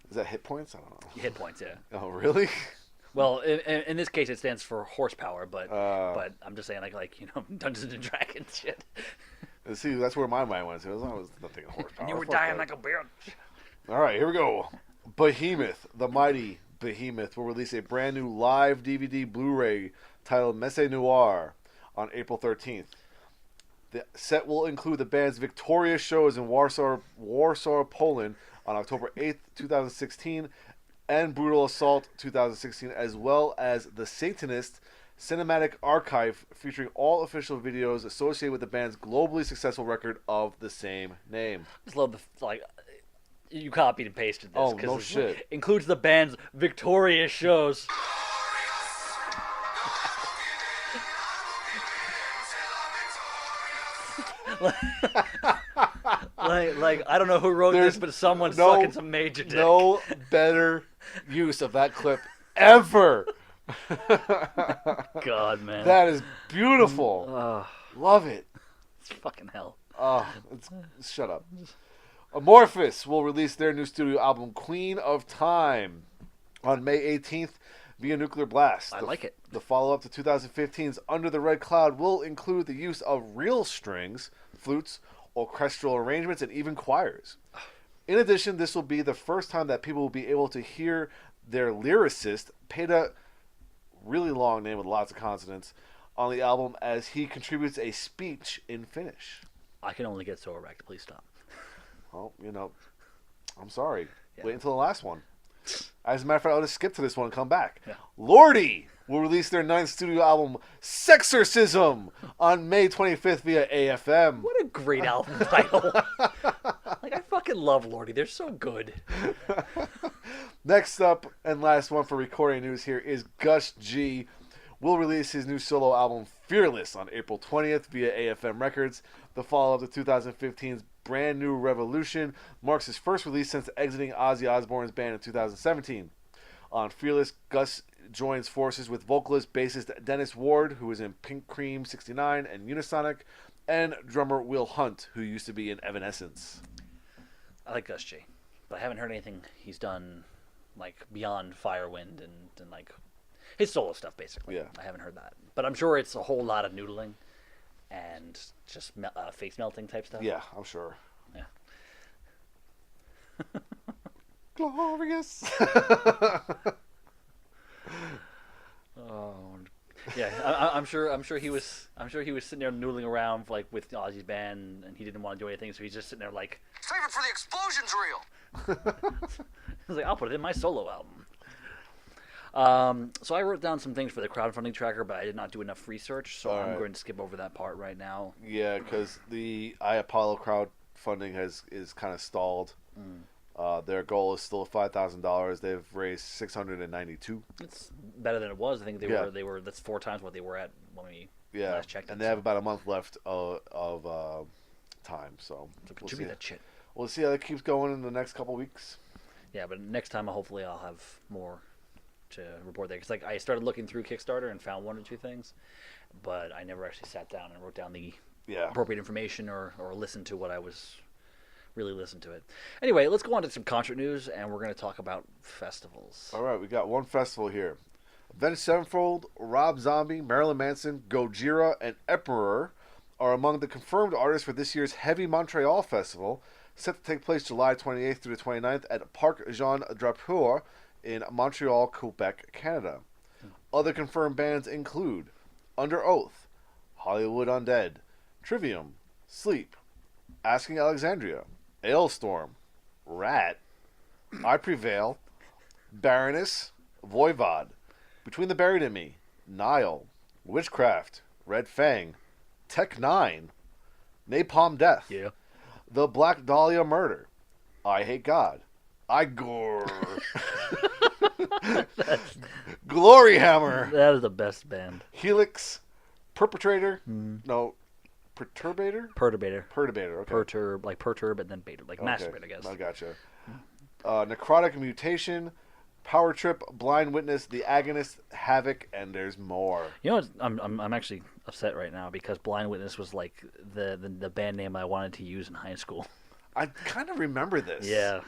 C: Is that hit points? I don't know.
B: Hit points, yeah.
C: Oh, really?
B: Well, in this case, it stands for horsepower, but I'm just saying, like Dungeons and Dragons shit.
C: See, that's where my mind went. It was nothing horsepower.
B: And you were
C: Fuck
B: dying
C: that.
B: like a bitch.
C: All right, here we go. Behemoth, the mighty Behemoth, will release a brand new live DVD Blu-ray titled Messe Noir on April 13th. The set will include the band's victorious shows in Warsaw, Poland on October 8th, 2016, and Brutal Assault 2016, as well as the Satanist Cinematic Archive, featuring all official videos associated with the band's globally successful record of the same name.
B: Just love you copied and pasted this.
C: Oh,
B: 'cause
C: no
B: it
C: shit.
B: Includes the band's victorious shows. Like I don't know who wrote
C: There's
B: this, but someone's
C: no-
B: sucking some major dick.
C: No better use of that clip ever.
B: God, man.
C: That is beautiful.
B: Oh,
C: Love it.
B: it's fucking hell.
C: Oh, shut up. Amorphous will release their new studio album, Queen of Time, on May 18th via Nuclear Blast.
B: I like it.
C: The follow-up to 2015's Under the Red Cloud will include the use of real strings, flutes, orchestral arrangements, and even choirs. In addition, this will be the first time that people will be able to hear their lyricist, Peta, really long name with lots of consonants, on the album as he contributes a speech in Finnish.
B: I can only get so erect. Please stop.
C: Well, I'm sorry.
B: Yeah.
C: Wait until the last one. As a matter of fact, I'll just skip to this one and come back.
B: Yeah.
C: Lordi will release their 9th studio album, Sexorcism, on May 25th via AFM.
B: What a great album title. Like, I fucking love Lordy. They're so good.
C: Next up and last one for recording news here is Gus G. Will release his new solo album, Fearless, on April 20th via AFM Records. The follow-up to 2015's Brand New Revolution marks his first release since exiting Ozzy Osbourne's band in 2017. On Fearless, Gus joins forces with vocalist bassist Dennis Ward, who was in Pink Cream 69 and Unisonic, and drummer Will Hunt, who used to be in Evanescence.
B: I like Gus G, but I haven't heard anything he's done, like, beyond Firewind and like, his solo stuff, basically.
C: Yeah.
B: I haven't heard that. But I'm sure it's a whole lot of noodling and just face melting type stuff.
C: Yeah, I'm sure.
B: Yeah.
C: Glorious.
B: Oh, yeah. I'm sure he was sitting there noodling around like with Ozzy's band, and he didn't want to do anything, so he's just sitting there like,
D: Save it for the explosions reel.
B: he's like, I'll put it in my solo album. So I wrote down some things for the crowdfunding tracker, but I did not do enough research, so
C: All
B: I'm
C: right.
B: going to skip over that part right now.
C: Yeah, because the iApollo crowdfunding is kind of stalled. Their goal is still $5,000. They've raised $692.
B: It's better than it was. I think
C: Yeah.
B: they were that's 4 times what they were at when we
C: Yeah,
B: last checked.
C: and they have about a month left of time. So
B: to
C: we'll
B: contribute
C: see.
B: that shit.
C: We'll see how that keeps going in the next couple weeks.
B: Yeah, but next time hopefully I'll have more to report there. Because like I started looking through Kickstarter and found 1 or 2 things, but I never actually sat down and wrote down the
C: Yeah.
B: appropriate information or listened to what I was really listened to it. Anyway, let's go on to some concert news, and we're going to talk about festivals.
C: All right, we got one festival here. Avenged Sevenfold, Rob Zombie, Marilyn Manson, Gojira, and Emperor are among the confirmed artists for this year's Heavy Montreal Festival, set to take place July 28th through the 29th at Parc Jean Drapeau in Montreal, Quebec, Canada. Other confirmed bands include Under Oath, Hollywood Undead, Trivium, Sleep, Asking Alexandria, Ailstorm, Rat, I Prevail, Baroness, Voivod, Between the Buried and Me, Nile, Witchcraft, Red Fang, Tech 9, Napalm Death,
B: Yeah.
C: The Black Dahlia Murder, I Hate God, Igor, Glory Hammer,
B: That is the best band.
C: Helix, Perpetrator, no, Perturbator?
B: Perturbator.
C: Perturbator, okay.
B: Perturb and then beta. Like masturbate, I guess.
C: I gotcha. Necrotic Mutation, Power Trip, Blind Witness, The Agonist, Havoc, and there's more.
B: You know what? I'm actually upset right now because Blind Witness was like the band name I wanted to use in high school.
C: I kind of remember this.
B: Yeah.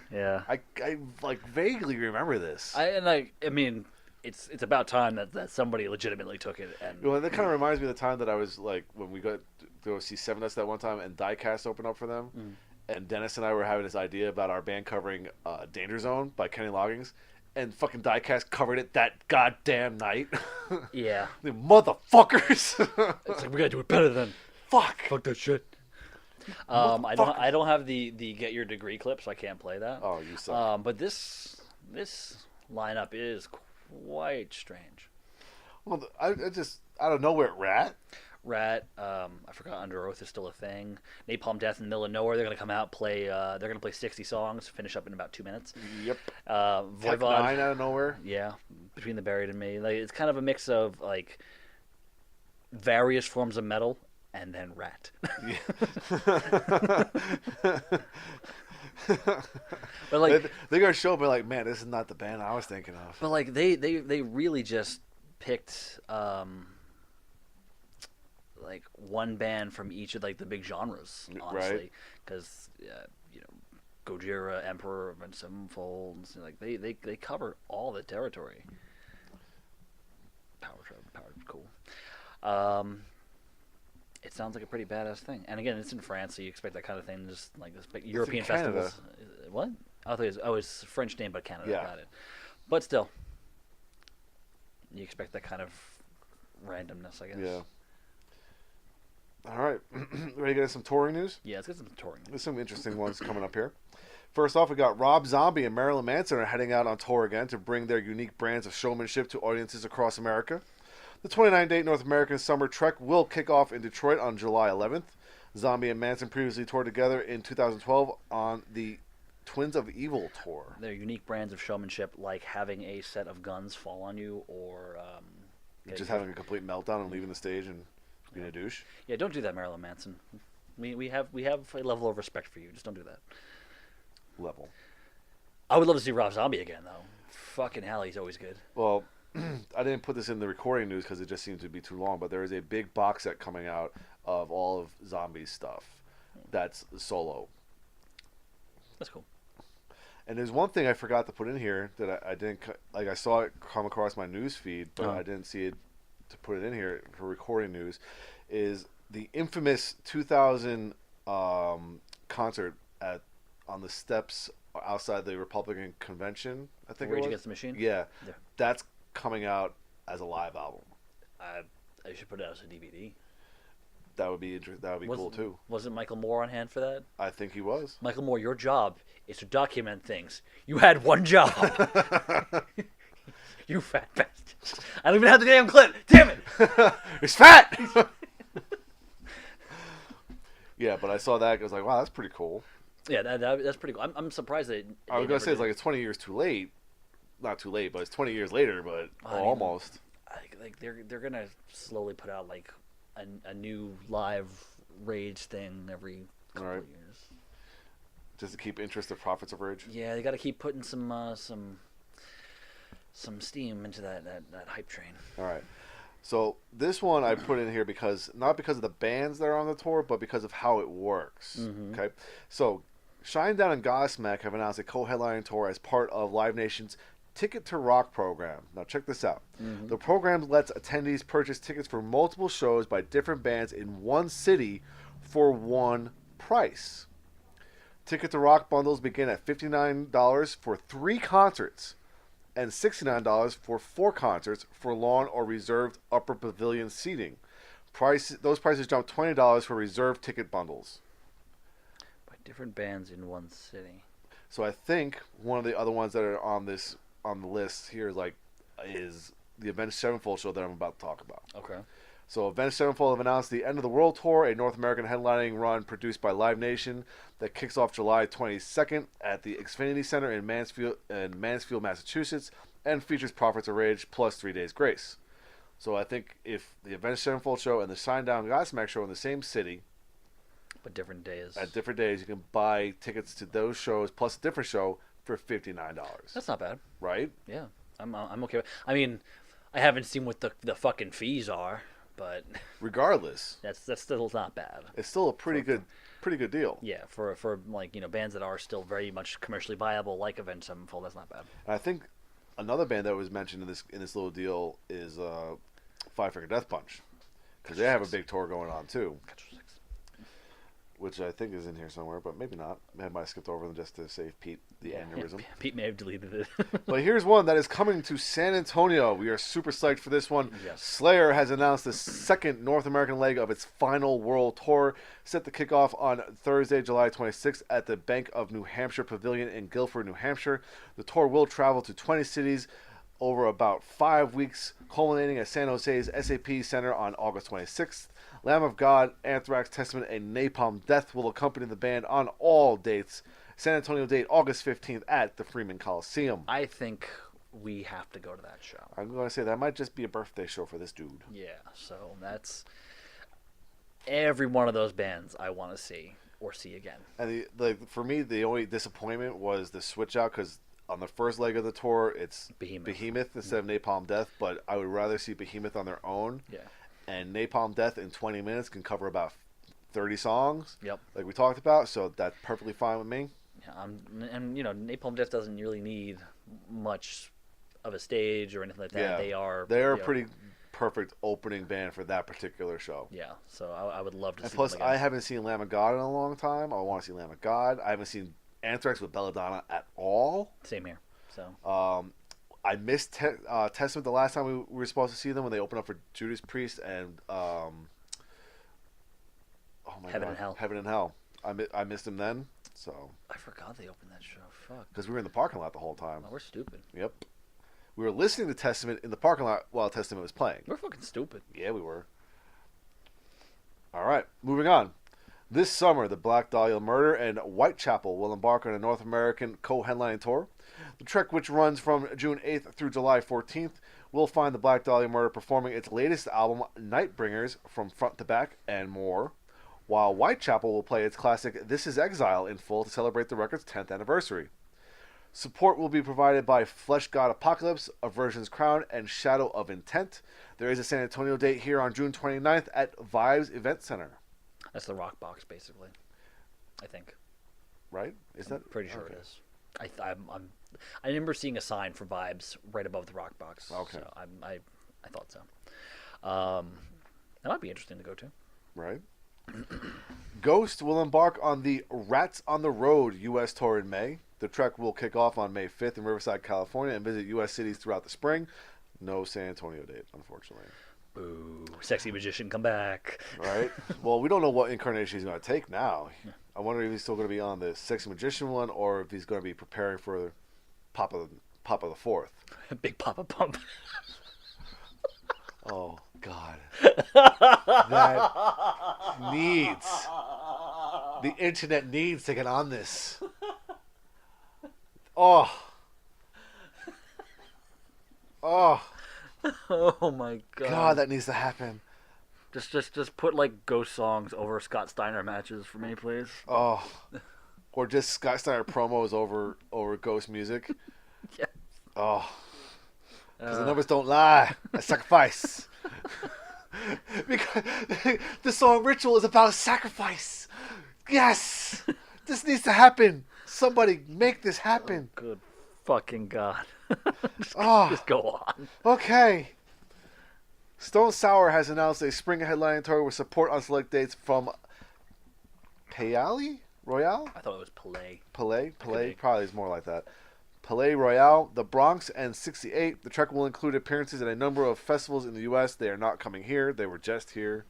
C: I like vaguely remember this.
B: I mean, it's about time that somebody legitimately took it and
C: Well, that kind of reminds me of the time that I was like when we got to go see Seven Dust that one time and Diecast opened up for them, and Dennis and I were having this idea about our band covering Danger Zone by Kenny Loggins, and fucking Diecast covered it that goddamn night.
B: yeah.
C: The motherfuckers.
B: It's like we gotta do it better than
C: Fuck.
B: that shit. I don't have the Get Your Degree clip, so I can't play that.
C: Oh, you suck.
B: But this lineup is quite strange.
C: Well, I just out of nowhere, Rat.
B: Rat, I forgot Under Oath is still a thing. Napalm Death in the middle of nowhere. They're gonna come out play. They're gonna play 60 songs, finish up in about 2 minutes.
C: Yep.
B: Voivod,
C: Tech 9 out of nowhere.
B: yeah, Between the Buried and Me. Like it's kind of a mix of like various forms of metal and then Rat. But like,
C: they're gonna show up and like, man, this is not the band I was thinking of.
B: but like they really just picked like one band from each of like the big genres, honestly, because you know, Gojira, Emperor, Avenged Sevenfold, like they cover all the territory. Power Trip, cool. It sounds like a pretty badass thing, and again, it's in France, so you expect that kind of thing. Just like this big European
C: Canada.
B: festivals. What? I thought it's a French name, but Canada.
C: Yeah.
B: Got it. But still, you expect that kind of randomness, I guess.
C: Yeah. All right, ready to get some touring news?
B: Yeah, let's get some touring.
C: There's some interesting ones coming up here. First off, we got Rob Zombie and Marilyn Manson are heading out on tour again to bring their unique brands of showmanship to audiences across America. The 29-date North American summer trek will kick off in Detroit on July 11th. Zombie and Manson previously toured together in 2012 on the Twins of Evil tour.
B: Their unique brands of showmanship, like having a set of guns fall on you, or
C: Just having a complete meltdown and leaving the stage and being a douche.
B: Yeah, don't do that, Marilyn Manson. We have a level of respect for you. Just don't do that.
C: Level.
B: I would love to see Rob Zombie again, though. Fucking hell, he's always good.
C: Well, I didn't put this in the recording news because it just seemed to be too long, but there is a big box set coming out of all of Zombie's stuff that's solo.
B: That's cool.
C: And there's one thing I forgot to put in here that I didn't, like I saw it come across my news feed, but I didn't see it to put it in here for recording news, is the infamous 2000 concert on the steps outside the Republican convention, I think
B: Rage
C: it was.
B: Against the Machine?
C: Yeah.
B: Yeah.
C: That's coming out as a live album.
B: I should put it out as a DVD.
C: That would be cool too.
B: Wasn't Michael Moore on hand for that?
C: I think he was.
B: Michael Moore, your job is to document things. You had one job. You fat bastard. I don't even have the damn clip. Damn it.
C: He's fat. Yeah, but I saw that. I was like, wow, that's pretty cool.
B: Yeah, that's pretty cool. I'm surprised that
C: I was gonna say it's like it's 20 years too late. Not too late, but it's 20 years later. But almost.
B: Like they're gonna slowly put out like a new live Rage thing every couple of years.
C: Just to keep interest of profits of Rage.
B: Yeah, they got to keep putting some steam into that hype train.
C: All right. So this one I put in here because not because of the bands that are on the tour, but because of how it works.
B: Mm-hmm.
C: Okay. So Shinedown and Godsmack have announced a co-headlining tour as part of Live Nation's Ticket to Rock program. Now check this out.
B: Mm-hmm.
C: The program lets attendees purchase tickets for multiple shows by different bands in one city for one price. Ticket to Rock bundles begin at $59 for 3 concerts and $69 for 4 concerts for lawn or reserved upper pavilion seating. Those prices jump $20 for reserved ticket bundles.
B: By different bands in one city.
C: So I think one of the other ones that are on the list here is the Avenged Sevenfold show that I'm about to talk about.
B: Okay.
C: So Avenged Sevenfold have announced the End of the World Tour, a North American headlining run produced by Live Nation that kicks off July 22nd at the Xfinity Center in Mansfield, Massachusetts, and features Prophets of Rage plus 3 Days Grace. So I think if the Avenged Sevenfold show and the Shinedown Godsmack show in the same city,
B: but different days.
C: at different days, you can buy tickets to those shows plus a different show for $59.
B: That's not bad.
C: Right?
B: Yeah, I'm okay. I mean, I haven't seen what the fucking fees are, but
C: Regardless,
B: that's still not bad.
C: it's still a pretty good deal.
B: Yeah, for like bands that are still very much commercially viable, like Avenged Sevenfold, that's not bad.
C: And I think another band that was mentioned in this little deal is Five Finger Death Punch, because they have a big tour going on too, which I think is in here somewhere, but maybe not. I might have skipped over them just to save Pete the aneurysm.
B: Pete may have deleted it.
C: But here's one that is coming to San Antonio. We are super psyched for this one.
B: Yes.
C: Slayer has announced the second North American leg of its final world tour, set to kick off on Thursday, July 26th at the Bank of New Hampshire Pavilion in Guilford, New Hampshire. The tour will travel to 20 cities over about 5 weeks, culminating at San Jose's SAP Center on August 26th. Lamb of God, Anthrax, Testament, and Napalm Death will accompany the band on all dates. San Antonio date August 15th at the Freeman Coliseum.
B: I think we have to go to that show.
C: I'm going to say that might just be a birthday show for this dude.
B: Yeah, so that's... every one of those bands I want to see or see again.
C: And for me, the only disappointment was the switch out because on the first leg of the tour, it's
B: Behemoth.
C: instead of Napalm Death. But I would rather see Behemoth on their own.
B: Yeah.
C: And Napalm Death in 20 minutes can cover about 30 songs.
B: Yep.
C: Like we talked about, so that's perfectly fine with me.
B: Yeah, and Napalm Death doesn't really need much of a stage or anything like that.
C: Yeah.
B: They're
C: a pretty perfect opening band for that particular show.
B: Yeah, so I would love to
C: And
B: see
C: plus,
B: them again.
C: I haven't seen Lamb of God in a long time. I want to see Lamb of God. I haven't seen Anthrax with Belladonna at all.
B: Same here. So
C: I missed Testament the last time we were supposed to see them when they opened up for Judas Priest and
B: Heaven and Hell.
C: Heaven and Hell. I missed them then, so
B: I forgot they opened that show. Fuck.
C: because we were in the parking lot the whole time.
B: Well, we're stupid.
C: Yep, we were listening to Testament in the parking lot while Testament was playing.
B: We're fucking stupid.
C: Yeah, we were. All right, moving on. This summer, the Black Dahlia Murder and Whitechapel will embark on a North American co-headlining tour. The trek, which runs from June 8th through July 14th, will find the Black Dahlia Murder performing its latest album, Nightbringers, from front to back and more, while Whitechapel will play its classic This Is Exile in full to celebrate the record's 10th anniversary. Support will be provided by Flesh God Apocalypse, Aversion's Crown, and Shadow of Intent. There is a San Antonio date here on June 29th at Vibes Event Center.
B: That's the Rock Box, basically. I think.
C: Right? Is that
B: I'm pretty sure
C: okay.
B: it is. I remember seeing a sign for Vibes right above the Rock Box.
C: Okay.
B: So I thought so. That might be interesting to go to.
C: Right? Ghost will embark on the Rats on the Road U.S. tour in May. The trek will kick off on May 5th in Riverside, California, and visit U.S. cities throughout the spring. No San Antonio date, unfortunately.
B: Boo. Sexy Magician, come back.
C: Right? Well, we don't know what incarnation he's going to take now. I wonder if he's still going to be on the Sexy Magician one or if he's going to be preparing for Papa the Fourth.
B: Big Papa Pump.
C: Oh, God. That the internet needs to get on this. Oh. Oh.
B: Oh my god.
C: God, that needs to happen.
B: Just put like ghost songs over Scott Steiner matches for me, please.
C: Oh. Or just Scott Steiner promos over ghost music.
B: Yeah.
C: Oh. Because the numbers don't lie. I sacrifice. Because the song Ritual is about sacrifice. Yes. This needs to happen. Somebody make this happen.
B: Good fucking god.
C: Oh.
B: Just go on.
C: Okay. Stone Sour has announced a spring headlining tour with support on select dates from Palais Royale?
B: I thought it was Palais.
C: Palais?
B: be.
C: Probably is more like that. Palais Royale, the Bronx, and 68. The trek will include appearances at a number of festivals in the U.S. They are not coming here. They were just here.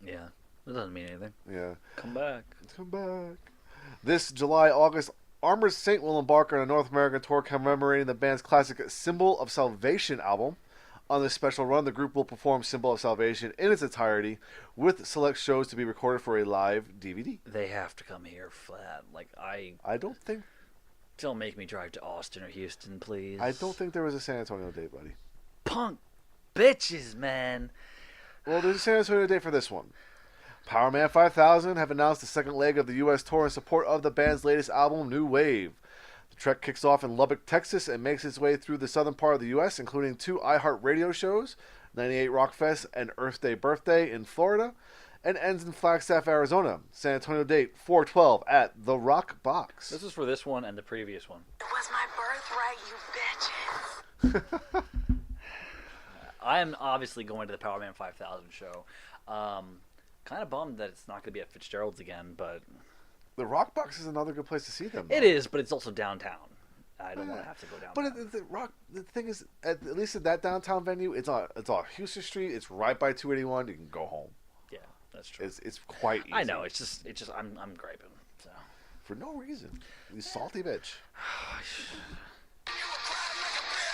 B: Yeah. That doesn't mean anything.
C: Yeah.
B: Come back.
C: Come back. This July, August, Armored Saint will embark on a North American tour commemorating the band's classic Symbol of Salvation album. On this special run, the group will perform Symbol of Salvation in its entirety, with select shows to be recorded for a live DVD.
B: They have to come here for that. Like,
C: I don't think
B: don't make me drive to Austin or Houston, please.
C: there was a San Antonio date, buddy.
B: Punk bitches, man.
C: Well, there's a San Antonio date for this one. Power Man 5000 have announced the second leg of the U.S. tour in support of the band's latest album, New Wave. The trek kicks off in Lubbock, Texas, and makes its way through the southern part of the U.S., including 2 iHeartRadio shows, 98 Rockfest and Earth Day Birthday in Florida, and ends in Flagstaff, Arizona. San Antonio date 4/12 at the Rock Box.
B: This is for this one and the previous one.
E: It was my birthright, you bitches.
B: I am obviously going to the Power Man 5000 show. Kind of bummed that it's not going to be at Fitzgerald's again, but
C: The Rock Box is another good place to see them.
B: it is. But it's also downtown. I don't want to have to go downtown.
C: But the thing is, at least at that downtown venue, it's on Houston Street. It's right by 281. You can go home.
B: Yeah, that's true.
C: It's quite easy.
B: I know. It's just I'm griping. So
C: For no reason. You salty bitch.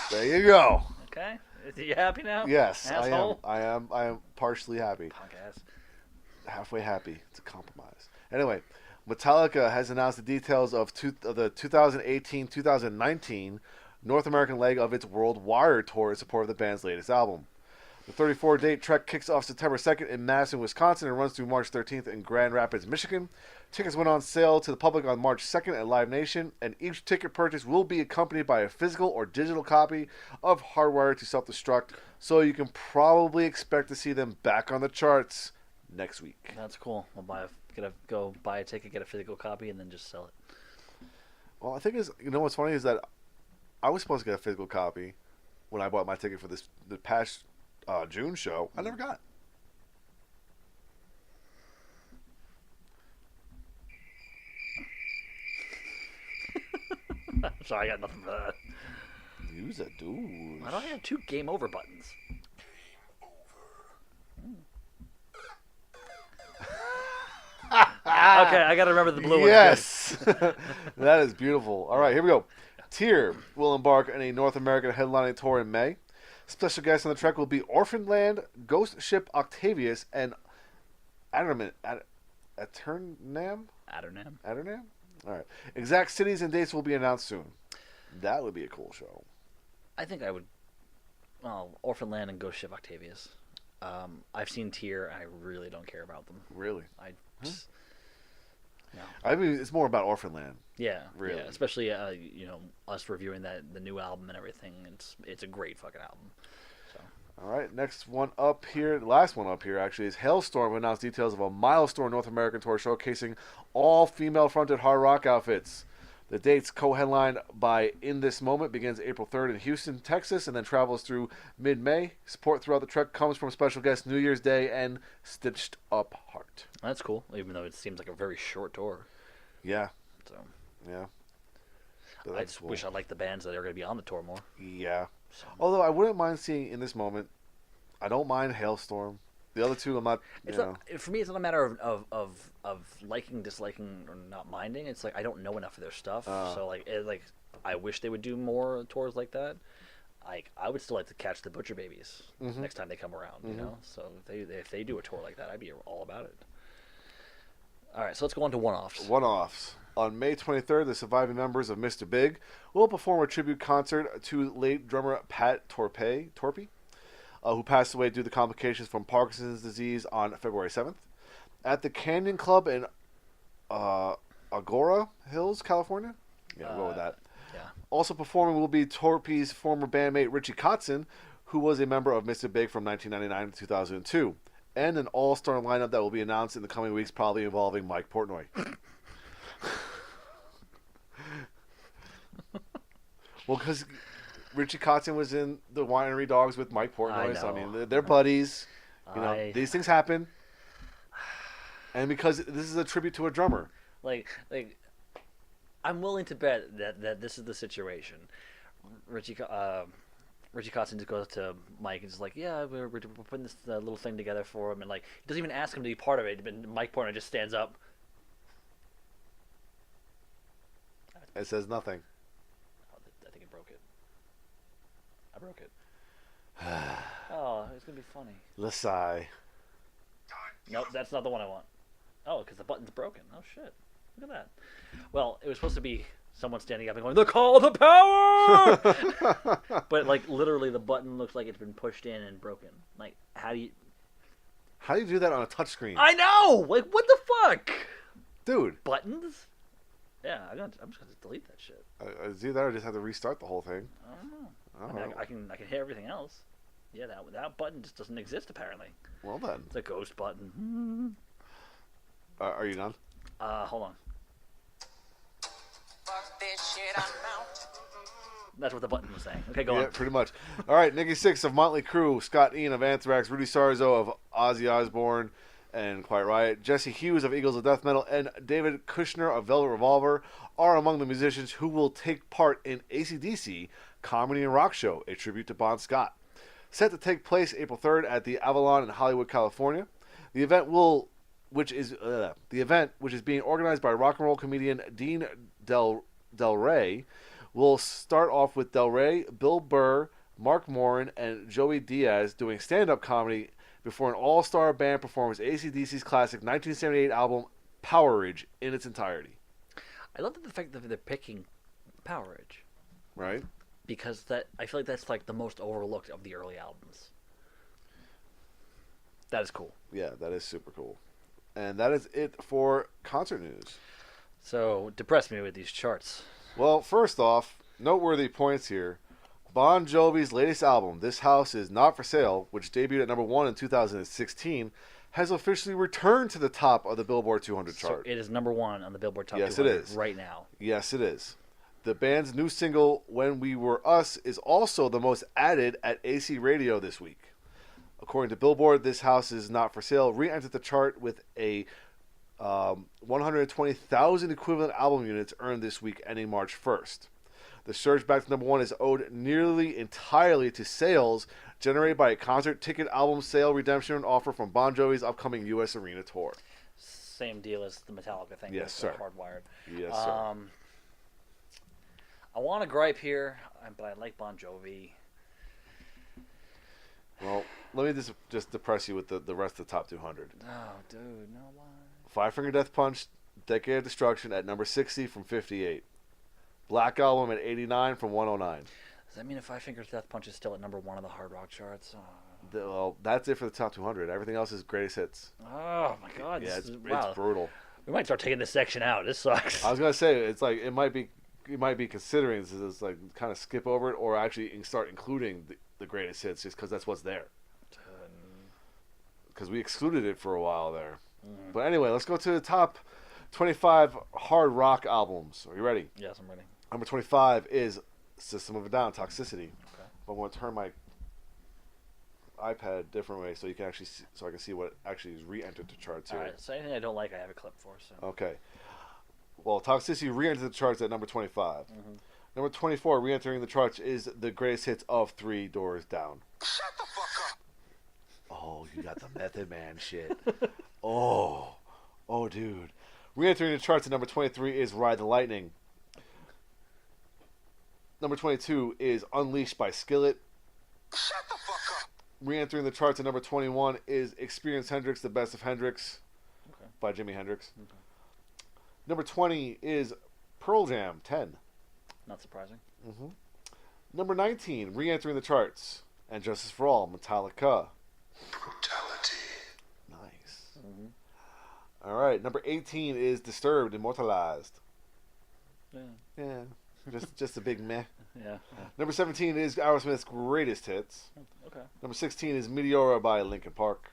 C: There you go.
B: okay, are you happy now?
C: Yes,
B: asshole?
C: I am partially happy.
B: Punk ass.
C: Halfway happy. It's a compromise. Anyway, Metallica has announced the details of the 2018-2019 North American leg of its World Wire tour in support of the band's latest album. The 34-date trek kicks off September 2nd in Madison, Wisconsin, and runs through March 13th in Grand Rapids, Michigan. Tickets went on sale to the public on March 2nd at Live Nation, and each ticket purchase will be accompanied by a physical or digital copy of Hardwired to Self-Destruct, so you can probably expect to see them back on the charts next week.
B: That's cool. Gonna go buy a ticket, get a physical copy, and then just sell it.
C: Well, I think what's funny is that I was supposed to get a physical copy when I bought my ticket for the past June show. I never got it.
B: Sorry, I got nothing for that.
C: Use a dude.
B: Why do I have 2 game over buttons? Okay, I gotta remember the blue one.
C: Yes, that is beautiful. All right, here we go. Tyr will embark on a North American headlining tour in May. Special guests on the trek will be Orphan Land, Ghost Ship Octavius, and Adernam.
B: Adernam.
C: Adernam? All right. Exact cities and dates will be announced soon. That would be a cool show.
B: I think I would. Well, Orphan Land and Ghost Ship Octavius. I've seen Tyr. I really don't care about them.
C: Really?
B: I just, no.
C: I mean, it's more about Orphan Land.
B: Yeah,
C: Really?
B: yeah. Especially us reviewing the new album and everything. It's a great fucking album. So.
C: All right, next one up here, the last one up here actually, is Hailstorm announced details of a Milestone North American tour showcasing all female-fronted hard rock outfits. The dates, co-headlined by In This Moment, begins April 3rd in Houston, Texas, and then travels through mid-May. Support throughout the trek comes from special guests New Year's Day and Stitched Up Heart.
B: That's cool, even though it seems like a very short tour.
C: Yeah,
B: So
C: yeah. But
B: I
C: that's
B: just
C: cool.
B: wish I liked the bands that are going to be on the tour more.
C: Yeah.
B: So.
C: Although I wouldn't mind seeing In This Moment. I don't mind Hailstorm. The other two, I'm not.
B: For me, it's not a matter of liking, disliking, or not minding. It's like I don't know enough of their stuff, so I wish they would do more tours like that. I would still like to catch the Butcher Babies next time they come around. You know, so if they do a tour like that, I'd be all about it. All right, so let's go on to one-offs.
C: One-offs. On May 23rd, the surviving members of Mr. Big will perform a tribute concert to late drummer Pat Torpey, who passed away due to complications from Parkinson's disease on February 7th. At the Canyon Club in Agora Hills, California. Yeah, we'll go with that.
B: Yeah.
C: Also performing will be Torpey's former bandmate Richie Kotzen, who was a member of Mr. Big from 1999 to 2002. And an all-star lineup that will be announced in the coming weeks, probably involving Mike Portnoy. Well, because Richie Kotzen was in the Winery Dogs with Mike Portnoy, so I mean, they're buddies. You know, these things happen. And because this is a tribute to a drummer.
B: Like, I'm willing to bet that this is the situation. Richie Kotzen just goes to Mike and is like, yeah, we're putting this little thing together for him, and like he doesn't even ask him to be part of it. But Mike Portnoy just stands up.
C: It says nothing.
B: I think it broke it. I broke it. Oh, it's gonna be funny.
C: Lasai.
B: Nope, that's not the one I want. Oh, because the button's broken. Oh shit! Look at that. Well, it was supposed to be someone standing up and going, "The call to power!" But like literally, the button looks like it's been pushed in and broken. Like, how do you
C: do that on a touchscreen?
B: I know. Like, what the fuck,
C: dude?
B: Buttons? Yeah, I'm just gonna delete that shit.
C: It's either that or just have to restart the whole thing.
B: I don't know. I can hit everything else. Yeah, that button just doesn't exist apparently.
C: Well then,
B: It's a ghost button.
C: are you done?
B: Hold on.
D: Fuck this shit, I'm out.
B: That's what the button was saying. Okay, go
C: Yeah,
B: on.
C: pretty much. All right, Nikki Sixx of Motley Crue, Scott Ian of Anthrax, Rudy Sarzo of Ozzy Osbourne and Quiet Riot, Jesse Hughes of Eagles of Death Metal, and David Kushner of Velvet Revolver are among the musicians who will take part in AC/DC Comedy and Rock Show, a tribute to Bon Scott. Set to take place April 3rd at the Avalon in Hollywood, California. The event, which is being organized by rock and roll comedian Dean Del Rey, will start off with Del Rey, Bill Burr, Mark Morin, and Joey Diaz doing stand-up comedy before an all-star band performs AC/DC's classic 1978 album Powerage in its entirety.
B: I love the fact that they're picking Powerage.
C: Right?
B: Because I feel like that's like the most overlooked of the early albums. That is cool.
C: Yeah, that is super cool. And that is it for concert news.
B: So, depress me with these charts.
C: Well, first off, noteworthy points here. Bon Jovi's latest album, This House Is Not For Sale, which debuted at number 1 in 2016, has officially returned to the top of the Billboard 200
B: So
C: chart.
B: it is number 1 on the Billboard Top
C: Yes, it
B: 200
C: is.
B: right now.
C: Yes, it is. The band's new single, When We Were Us, is also the most added at AC Radio this week. According to Billboard, This House Is Not For Sale re-entered the chart with a 120,000 equivalent album units earned this week ending March 1st. The surge back to number 1 is owed nearly entirely to sales generated by a concert ticket album sale redemption offer from Bon Jovi's upcoming U.S. Arena tour.
B: Same deal as the Metallica thing.
C: Yes,
B: with
C: sir.
B: Hardwired.
C: Yes, sir.
B: I want to gripe here, but I like Bon Jovi.
C: Well, let me just depress you with the rest of the top 200.
B: Oh, dude, no why?
C: Five Finger Death Punch, Decade of Destruction at number 60 from 58. Black Album at 89 from 109.
B: Does that mean if Five Finger Death Punch is still at number 1 on the hard rock charts?
C: Well, that's it for the top 200. Everything else is greatest hits.
B: Oh my God!
C: Yeah,
B: this
C: it's
B: is, wow.
C: brutal.
B: We might start taking this section out. This sucks.
C: I was gonna say it's like you might be considering this is like kind of skip over it or actually start including the greatest hits just because that's what's there. Because we excluded it for a while there. But anyway, let's go to the top 25 hard rock albums. Are you ready?
B: Yes, I'm ready.
C: Number 25 is System of a Down, Toxicity.
B: Okay.
C: I'm going to turn my iPad a different way so you can actually see, so I can see what actually is re-entered the charts
B: All
C: here.
B: right. So anything I don't like, I have a clip for. So.
C: Okay. Well, Toxicity re-entered the charts at number 25. Number 24, re-entering the charts is the greatest hits of Three Doors Down.
D: Shut the fuck up.
C: Oh, you got the Method Man shit. Oh, dude. Re-entering the charts at number 23 is Ride the Lightning. Number 22 is Unleashed by Skillet.
D: Shut the fuck up.
C: Re-entering the charts at number 21 is Experience Hendrix, The Best of Hendrix
B: Okay.
C: by Jimi Hendrix. Number 20 is Pearl Jam, 10.
B: Not surprising.
C: Number 19, re-entering the charts, And Justice for All, Metallica.
D: Brutality.
C: Nice. All right, number 18 is Disturbed, Immortalized.
B: Yeah.
C: Yeah, just a big meh.
B: Yeah.
C: Number 17 is Aerosmith's Greatest Hits.
B: Okay.
C: Number 16 is Meteora by Linkin Park.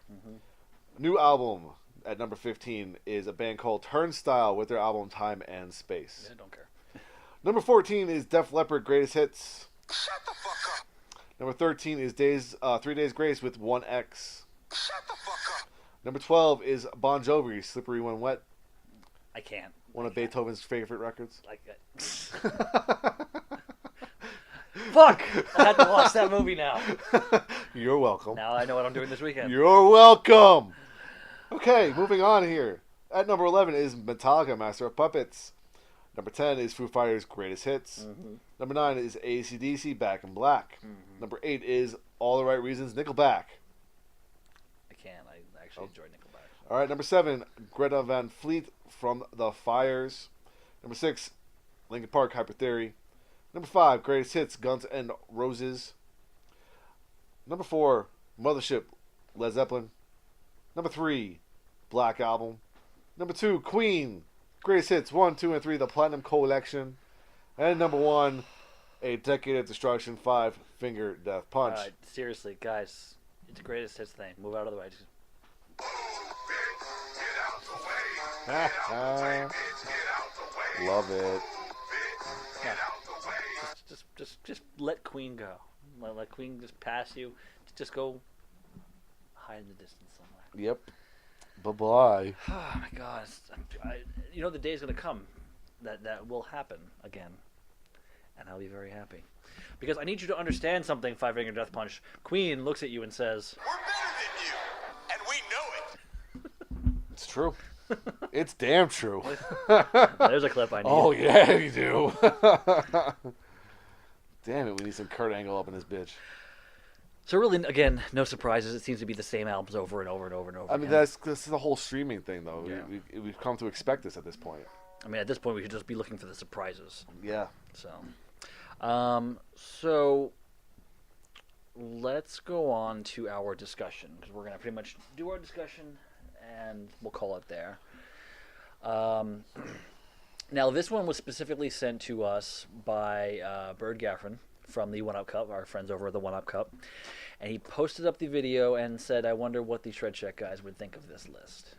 C: New album at number 15 is a band called Turnstile with their album Time and Space.
B: Yeah, don't care.
C: Number 14 is Def Leppard Greatest Hits.
D: Shut the fuck up.
C: Number 13 is 3 Days Grace with 1X.
D: Shut the fuck up.
C: Number 12 is Bon Jovi, Slippery When Wet,
B: I can't.
C: one of Beethoven's favorite records.
B: Like Fuck! I had to watch that movie now.
C: You're welcome.
B: Now I know what I'm doing this weekend.
C: You're welcome. Okay, moving on here. At number 11 is Metallica, Master of Puppets. Number 10 is Foo Fighters' Greatest Hits. Number 9 is AC/DC, Back in Black. Number 8 is All the Right Reasons, Nickelback.
B: I can't. I actually enjoyed Nickelback.
C: All right, number 7, Greta Van Fleet, From the Fires. Number 6, Linkin Park, Hyper Theory. Number 5, Greatest Hits, Guns N' Roses. Number 4, Mothership, Led Zeppelin. Number 3, Black Album. Number 2, Queen, Greatest Hits 1, 2, and 3, The Platinum Collection. And number 1, A Decade of Destruction, 5 Finger Death Punch.
B: All right, seriously, guys, it's the greatest hits thing. Move out of the way. Just-
C: Love it.
B: Just let Queen go. Let Queen just pass you. Just go hide in the distance somewhere.
C: Yep. Bye-bye.
B: Oh my God! You know the day's gonna come that will happen again, and I'll be very happy because I need you to understand something. Five Finger Death Punch. Queen looks at you and says,
D: We're better than you, and we know it.
C: It's true. It's damn true.
B: "There's a clip I need."
C: Oh, yeah, you do. Damn it, we need some Kurt Angle up in this bitch.
B: So really, again, no surprises. It seems to be the same albums over and over and over and over.
C: I mean,
B: again.
C: that's the whole streaming thing, though.
B: Yeah.
C: We've come to expect this at this point.
B: I mean, at this point, we should just be looking for the surprises.
C: Yeah.
B: So, so let's go on to our discussion because we're gonna pretty much do our discussion, and we'll call it there. Um, Now, this one was specifically sent to us by Bird Gaffron from the One Up Cup, our friends over at the One Up Cup. And he posted up the video and said, I wonder what the Shred Check guys would think of this list.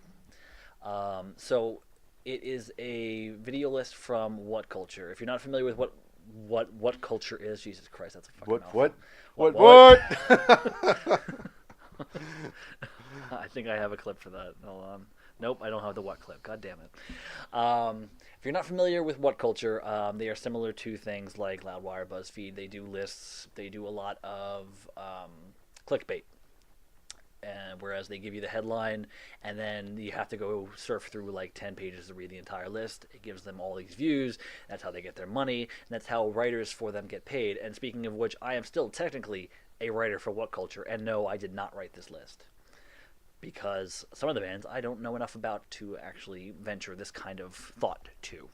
B: So it is a video list from What Culture. If you're not familiar with what culture is, Jesus Christ, that's a fucking mouthful.
C: What?
B: I think I have a clip for that. Hold on. Nope, I don't have the What clip. God damn it. If you're not familiar with What Culture, they are similar to things like Loudwire, BuzzFeed. They do lists. They do a lot of clickbait. And whereas they give you the headline, and then you have to go surf through like 10 pages to read the entire list. It gives them all these views. That's how they get their money, and that's how writers for them get paid. And speaking of which, I am still technically a writer for What Culture, and no, I did not write this list. Because some of the bands I don't know enough about to actually venture this kind of thought to.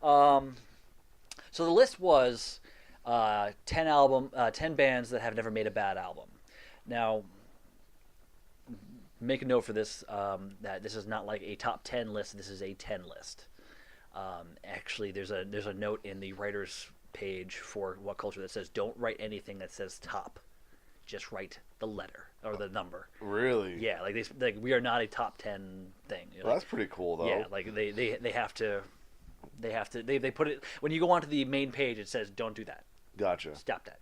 B: So the list was 10 bands that have never made a bad album. Now, make a note for this that this is not like a top 10 list. This is a 10 list. Actually, there's a note in the writers page for What Culture that says don't write anything that says top. Just write the letter or the number.
C: Really?
B: Yeah, like we are not a top 10 thing.
C: Well, that's pretty cool, though.
B: Yeah, like they have to they put it when you go onto the main page. It says don't do that.
C: Gotcha.
B: Stop that.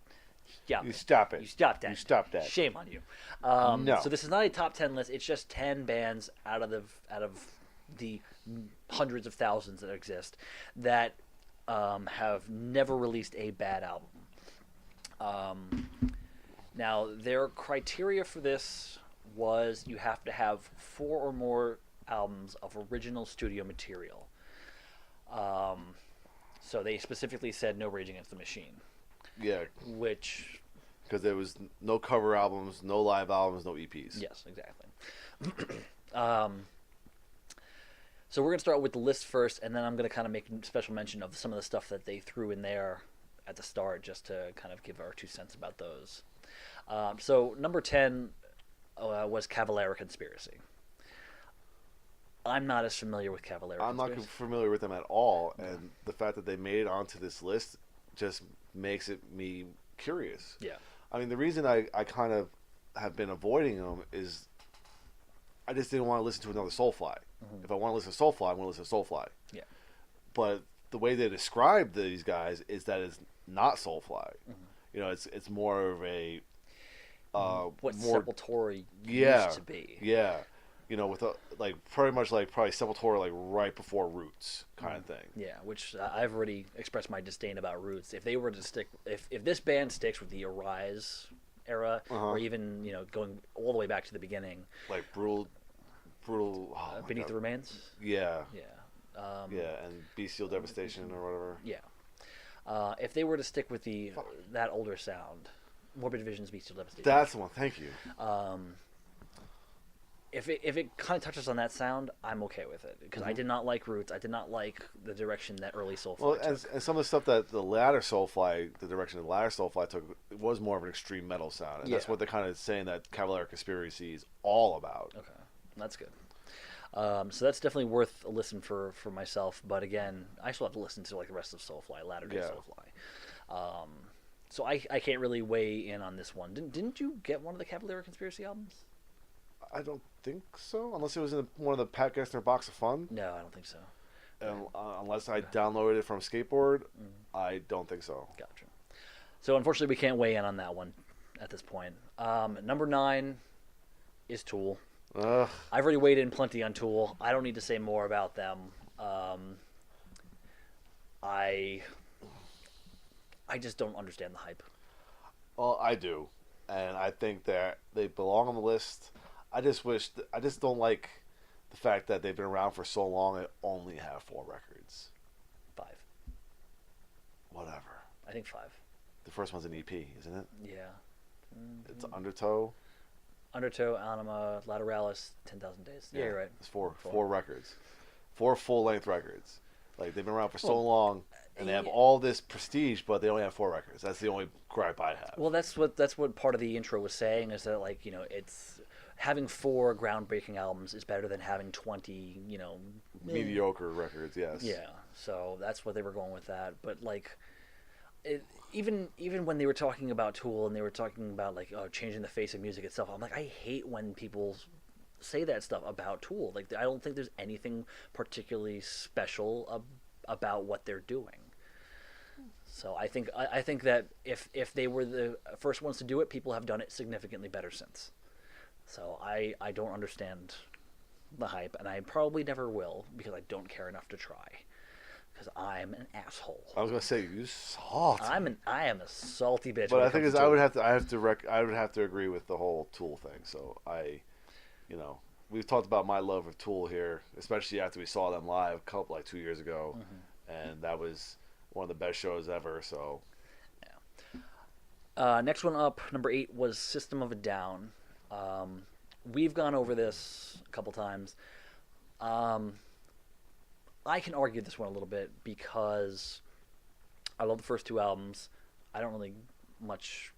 B: Yeah,
C: You stop it.
B: You stop that.
C: You stop that.
B: Shame on you.
C: No.
B: So this is not a top 10 list. It's just 10 bands out of the hundreds of thousands that exist that have never released a bad album. Now, their criteria for this was you have to have 4 or more albums of original studio material. So they specifically said no Rage Against the Machine.
C: Yeah,
B: Which,
C: because there was no cover albums, no live albums, no EPs.
B: yes, exactly. So we're going to start with the list first, and then I'm going to kind of make special mention of some of the stuff that they threw in there at the start just to kind of give our 2 cents about those. So number 10 was Cavalera Conspiracy. I'm not as familiar with Cavalera
C: I'm not
B: Conspiracy.
C: familiar with them at all, and the fact that they made it onto this list just makes me curious.
B: Yeah.
C: I mean, the reason I kind of have been avoiding them is I just didn't want to listen to another Soulfly.
B: Mm-hmm.
C: If I want to listen to Soulfly, I'm going to listen to Soulfly.
B: Yeah.
C: But the way they describe these guys is that it's not Soulfly.
B: Mm-hmm.
C: You know, it's more of a
B: What
C: more
B: Sepultura
C: yeah
B: used to be.
C: yeah. You know, with like pretty much like probably Sepultura like right before Roots kind of thing.
B: Yeah, which I've already expressed my disdain about Roots. If they were to stick, if this band sticks with the Arise era, or even going all the way back to the beginning,
C: Like brutal. Oh my
B: Beneath
C: God.
B: the Remains.
C: Yeah.
B: Yeah.
C: Yeah, and Bestial Devastation or whatever.
B: Yeah. If they were to stick with that older sound, Morbid Vision's Bestial Devastation.
C: That's the one. Thank you.
B: If it kind of touches on that sound, I'm okay with it because I did not like Roots. I did not like the direction that early Soulfly
C: Well,
B: took.
C: and some of the stuff that the latter Soulfly, the direction the latter Soulfly took, it was more of an extreme metal sound, and that's
B: Yeah.
C: what they're kind of saying that Cavalera Conspiracy is all about.
B: Okay, that's good. So that's definitely worth a listen for myself. But again, I still have to listen to like the rest of Soulfly, latter day
C: Yeah.
B: Soulfly. So I can't really weigh in on this one. Didn't you get one of the Cavalera Conspiracy albums?
C: I don't think so, unless it was in one of the Pat Gessner Box of Fun.
B: No, I don't think so.
C: Unless I downloaded it from Skateboard, I don't think so.
B: Gotcha. So unfortunately, we can't weigh in on that one at this point. Number 9 is Tool.
C: Ugh.
B: I've already weighed in plenty on Tool. I don't need to say more about them. I just don't understand the hype.
C: Well, I do, and I think that they belong on the list. I just don't like the fact that they've been around for so long and only have 4 records.
B: 5.
C: Whatever.
B: I think 5.
C: The first one's an EP, isn't it?
B: Yeah.
C: It's Undertow.
B: Undertow, Anima, Lateralis, 10,000 Days. Yeah, you're right.
C: It's four records. 4 full-length records. Like they've been around for so long, and they have all this prestige, but they only have 4 records. That's the only gripe I have.
B: Well, that's what part of the intro was saying, is that, like, it's having 4 groundbreaking albums is better than having 20,
C: Mediocre records, yes.
B: Yeah. So that's what they were going with that. But like, even when they were talking about Tool and they were talking about like changing the face of music itself, I'm like, I hate when people say that stuff about Tool. Like, I don't think there's anything particularly special about what they're doing. So I think that if they were the first ones to do it, people have done it significantly better since. So I don't understand the hype, and I probably never will, because I don't care enough to try. Because I'm an asshole.
C: I was gonna say you salty.
B: I am a salty bitch.
C: But I think I would have to agree with the whole Tool thing. So we've talked about my love of Tool here, especially after we saw them live a couple 2 years ago, and that was one of the best shows ever. So
B: yeah. Next one up, number 8, was System of a Down. We've gone over this a couple times. I can argue this one a little bit because I love the first 2 albums. I don't really much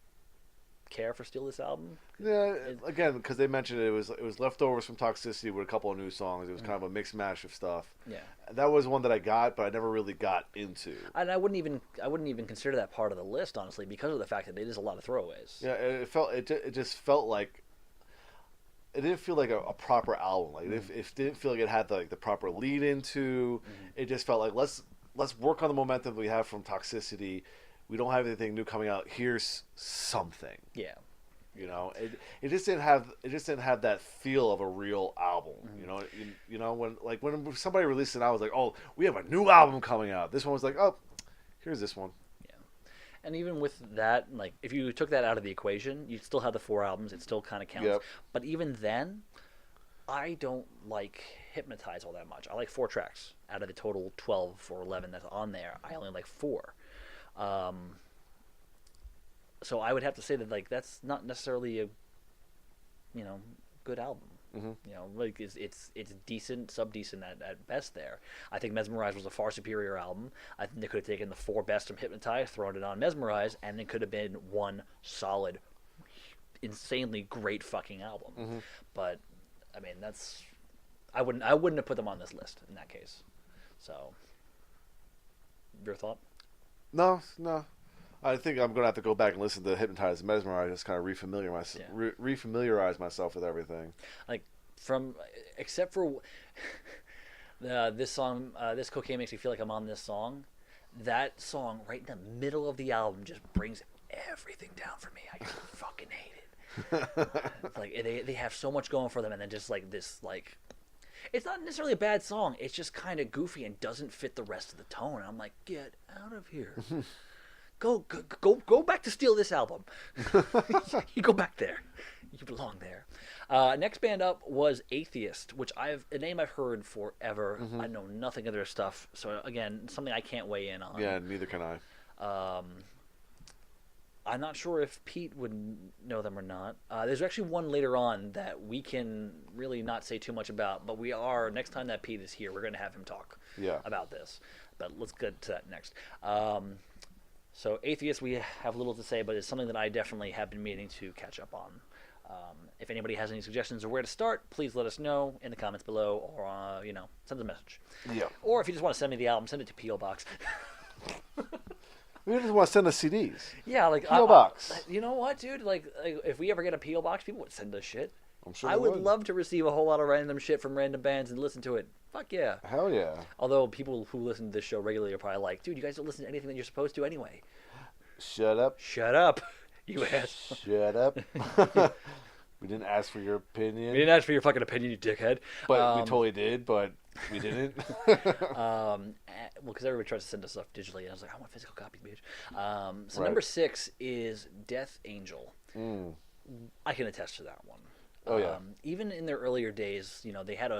B: care for Steal This album.
C: Yeah, again, because they mentioned it was leftovers from Toxicity with a couple of new songs. It was kind of a mix mash of stuff.
B: Yeah,
C: that was one that I got, but I never really got into.
B: And I wouldn't even consider that part of the list, honestly, because of the fact that it is a lot of throwaways.
C: Yeah, it just felt like it didn't feel like a proper album. Like it didn't feel like it had the proper lead into. It just felt like let's work on the momentum we have from Toxicity. We don't have anything new coming out. Here's something.
B: Yeah.
C: It just didn't have that feel of a real album. When somebody released it, I was like, oh, we have a new album coming out. This one was like, oh, here's this one.
B: And even with that, like, if you took that out of the equation, you'd still have the 4 albums. It still kind of counts.
C: Yep.
B: But even then, I don't like Hypnotize all that much. I like 4 tracks out of the total 12 or 11 that's on there. I only like 4. So I would have to say that, like, that's not necessarily a, good album. Like it's decent, sub-decent at best there. I think Mesmerize was a far superior album. I think they could have taken the 4 best from Hypnotize, thrown it on Mesmerize, and it could have been one solid, insanely great fucking album. But I mean, I wouldn't have put them on this list in that case. So, your thought?
C: No. I think I'm gonna have to go back and listen to Hypnotize and Mesmerize, just kind of refamiliarize myself with everything.
B: Like except for this song, This Cocaine Makes Me Feel Like I'm on This Song. That song right in the middle of the album just brings everything down for me. I fucking hate it. It's like they have so much going for them, and then just like this, like, it's not necessarily a bad song. It's just kind of goofy and doesn't fit the rest of the tone. I'm like, get out of here. Go back to Steal This album. You go back there. You belong there. Next band up was Atheist, which a name I've heard forever. I know nothing of their stuff, so again, something I can't weigh in on.
C: Yeah, neither can I.
B: I'm not sure if Pete would know them or not. There's actually one later on that we can really not say too much about, but next time that Pete is here, we're going to have him talk about this. But let's get to that next. So Atheist, we have little to say, but it's something that I definitely have been meaning to catch up on. If anybody has any suggestions or where to start, please let us know in the comments below, or send us a message.
C: Yeah.
B: Or if you just want to send me the album, send it to P.O. Box.
C: We just want to send us CDs.
B: Yeah, like
C: P.O. Box.
B: You know what, dude? Like if we ever get a P.O. Box, people would send us shit.
C: I'm sure
B: I would love to receive a whole lot of random shit from random bands and listen to it. Fuck yeah.
C: Hell yeah.
B: Although people who listen to this show regularly are probably like, dude, you guys don't listen to anything that you're supposed to anyway.
C: Shut up.
B: Shut up, you ass.
C: Shut up. We didn't ask for your opinion.
B: We didn't ask for your fucking opinion, you dickhead.
C: But we totally did, but we didn't.
B: Well, because everybody tries to send us stuff digitally. And I was like, I want physical copies, bitch. So number 6 is Death Angel. I can attest to that one.
C: Oh, yeah.
B: Even in their earlier days, they had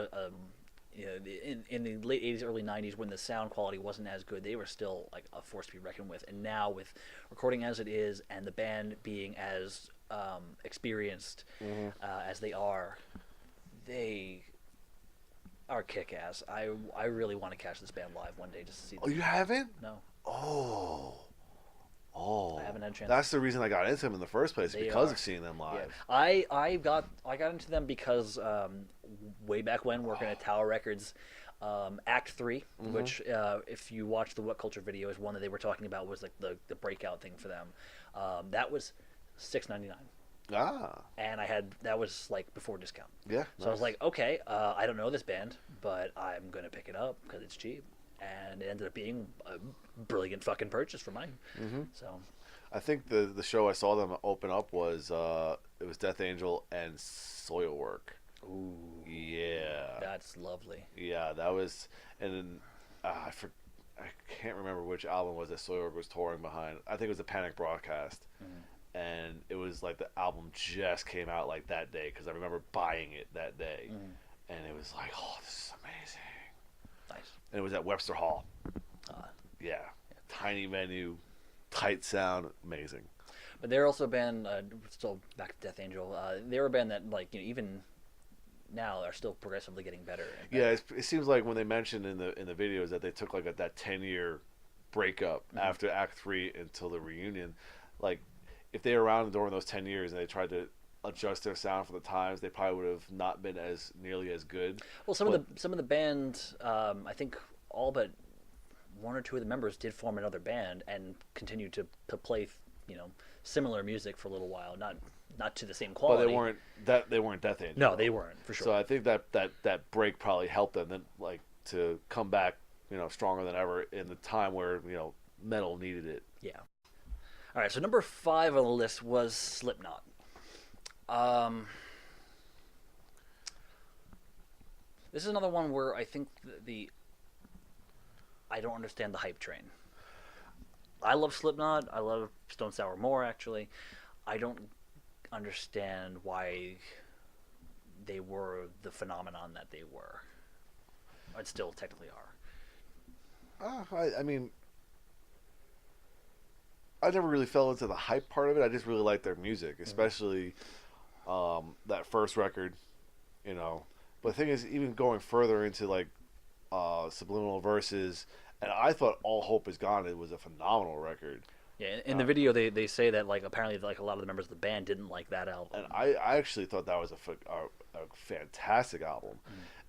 B: in the late 80s, early 90s, when the sound quality wasn't as good, they were still like a force to be reckoned with. And now with recording as it is and the band being as experienced as they are are kick ass. I really want to catch this band live one day just to see them.
C: Oh, you haven't?
B: No,
C: Oh,
B: I haven't had a chance.
C: That's the reason I got into them in the first place,
B: They
C: because
B: are.
C: of seeing them
B: Yeah.
C: live.
B: I got into them because way back when working at Tower Records, Act 3, which if you watch the What Culture video, is one that they were talking about, was like the breakout thing for them. That was $6.99,
C: Ah,
B: and that was like before discount.
C: yeah.
B: So I was
C: nice.
B: like, okay, I don't know this band, but I'm gonna pick it up because it's cheap, and it ended up being a brilliant fucking purchase for mine. So
C: I think the show I saw them open up was it was Death Angel and Soilwork.
B: ooh,
C: Yeah,
B: that's lovely.
C: yeah, that was, and then I can't remember which album was that Soilwork was touring behind. I think it was the Panic Broadcast, and it was like the album just came out like that day, because I remember buying it that day, and it was like, oh, this is amazing.
B: Nice.
C: And it was at Webster Hall. Yeah, tiny venue, tight sound, amazing.
B: But they're also a band, still back to Death Angel. They're a band that, like, even now are still progressively getting better. And better.
C: Yeah, it seems like when they mentioned in the videos that they took like that 10-year breakup after Act 3 until the reunion, like if they were around during those 10 years and they tried to adjust their sound for the times, they probably would have not been as nearly as good.
B: Well, some of the band, I think all but one or two of the members did form another band and continued to play, similar music for a little while. Not to the same
C: But
B: quality.
C: they weren't Death Angel.
B: No, they weren't for sure.
C: So I think that break probably helped them then, like, to come back, stronger than ever in the time where metal needed it.
B: Yeah. All right. So number 5 on the list was Slipknot. This is another one where I think I don't understand the hype train. I love Slipknot. I love Stone Sour more, actually. I don't understand why they were the phenomenon that they were. Or still technically are.
C: I mean, I never really fell into the hype part of it. I just really liked their music, especially that first record, But the thing is, even going further into like Subliminal Verses, and I thought All Hope Is Gone, it was a phenomenal record.
B: Yeah, in the video they say that like apparently like a lot of the members of the band didn't like that album.
C: And I actually thought that was a fantastic album.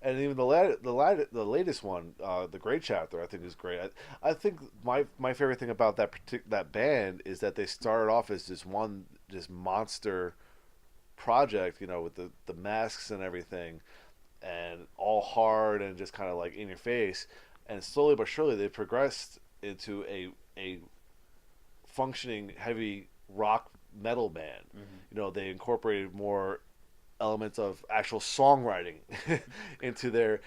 C: And even the latest one, The Great Chapter, I think is great. I think my favorite thing about that band is that they started off as this monster project, with the masks and everything, and all hard and just kind of like in your face. And slowly but surely they progressed into a functioning heavy rock metal band. They incorporated more elements of actual songwriting into their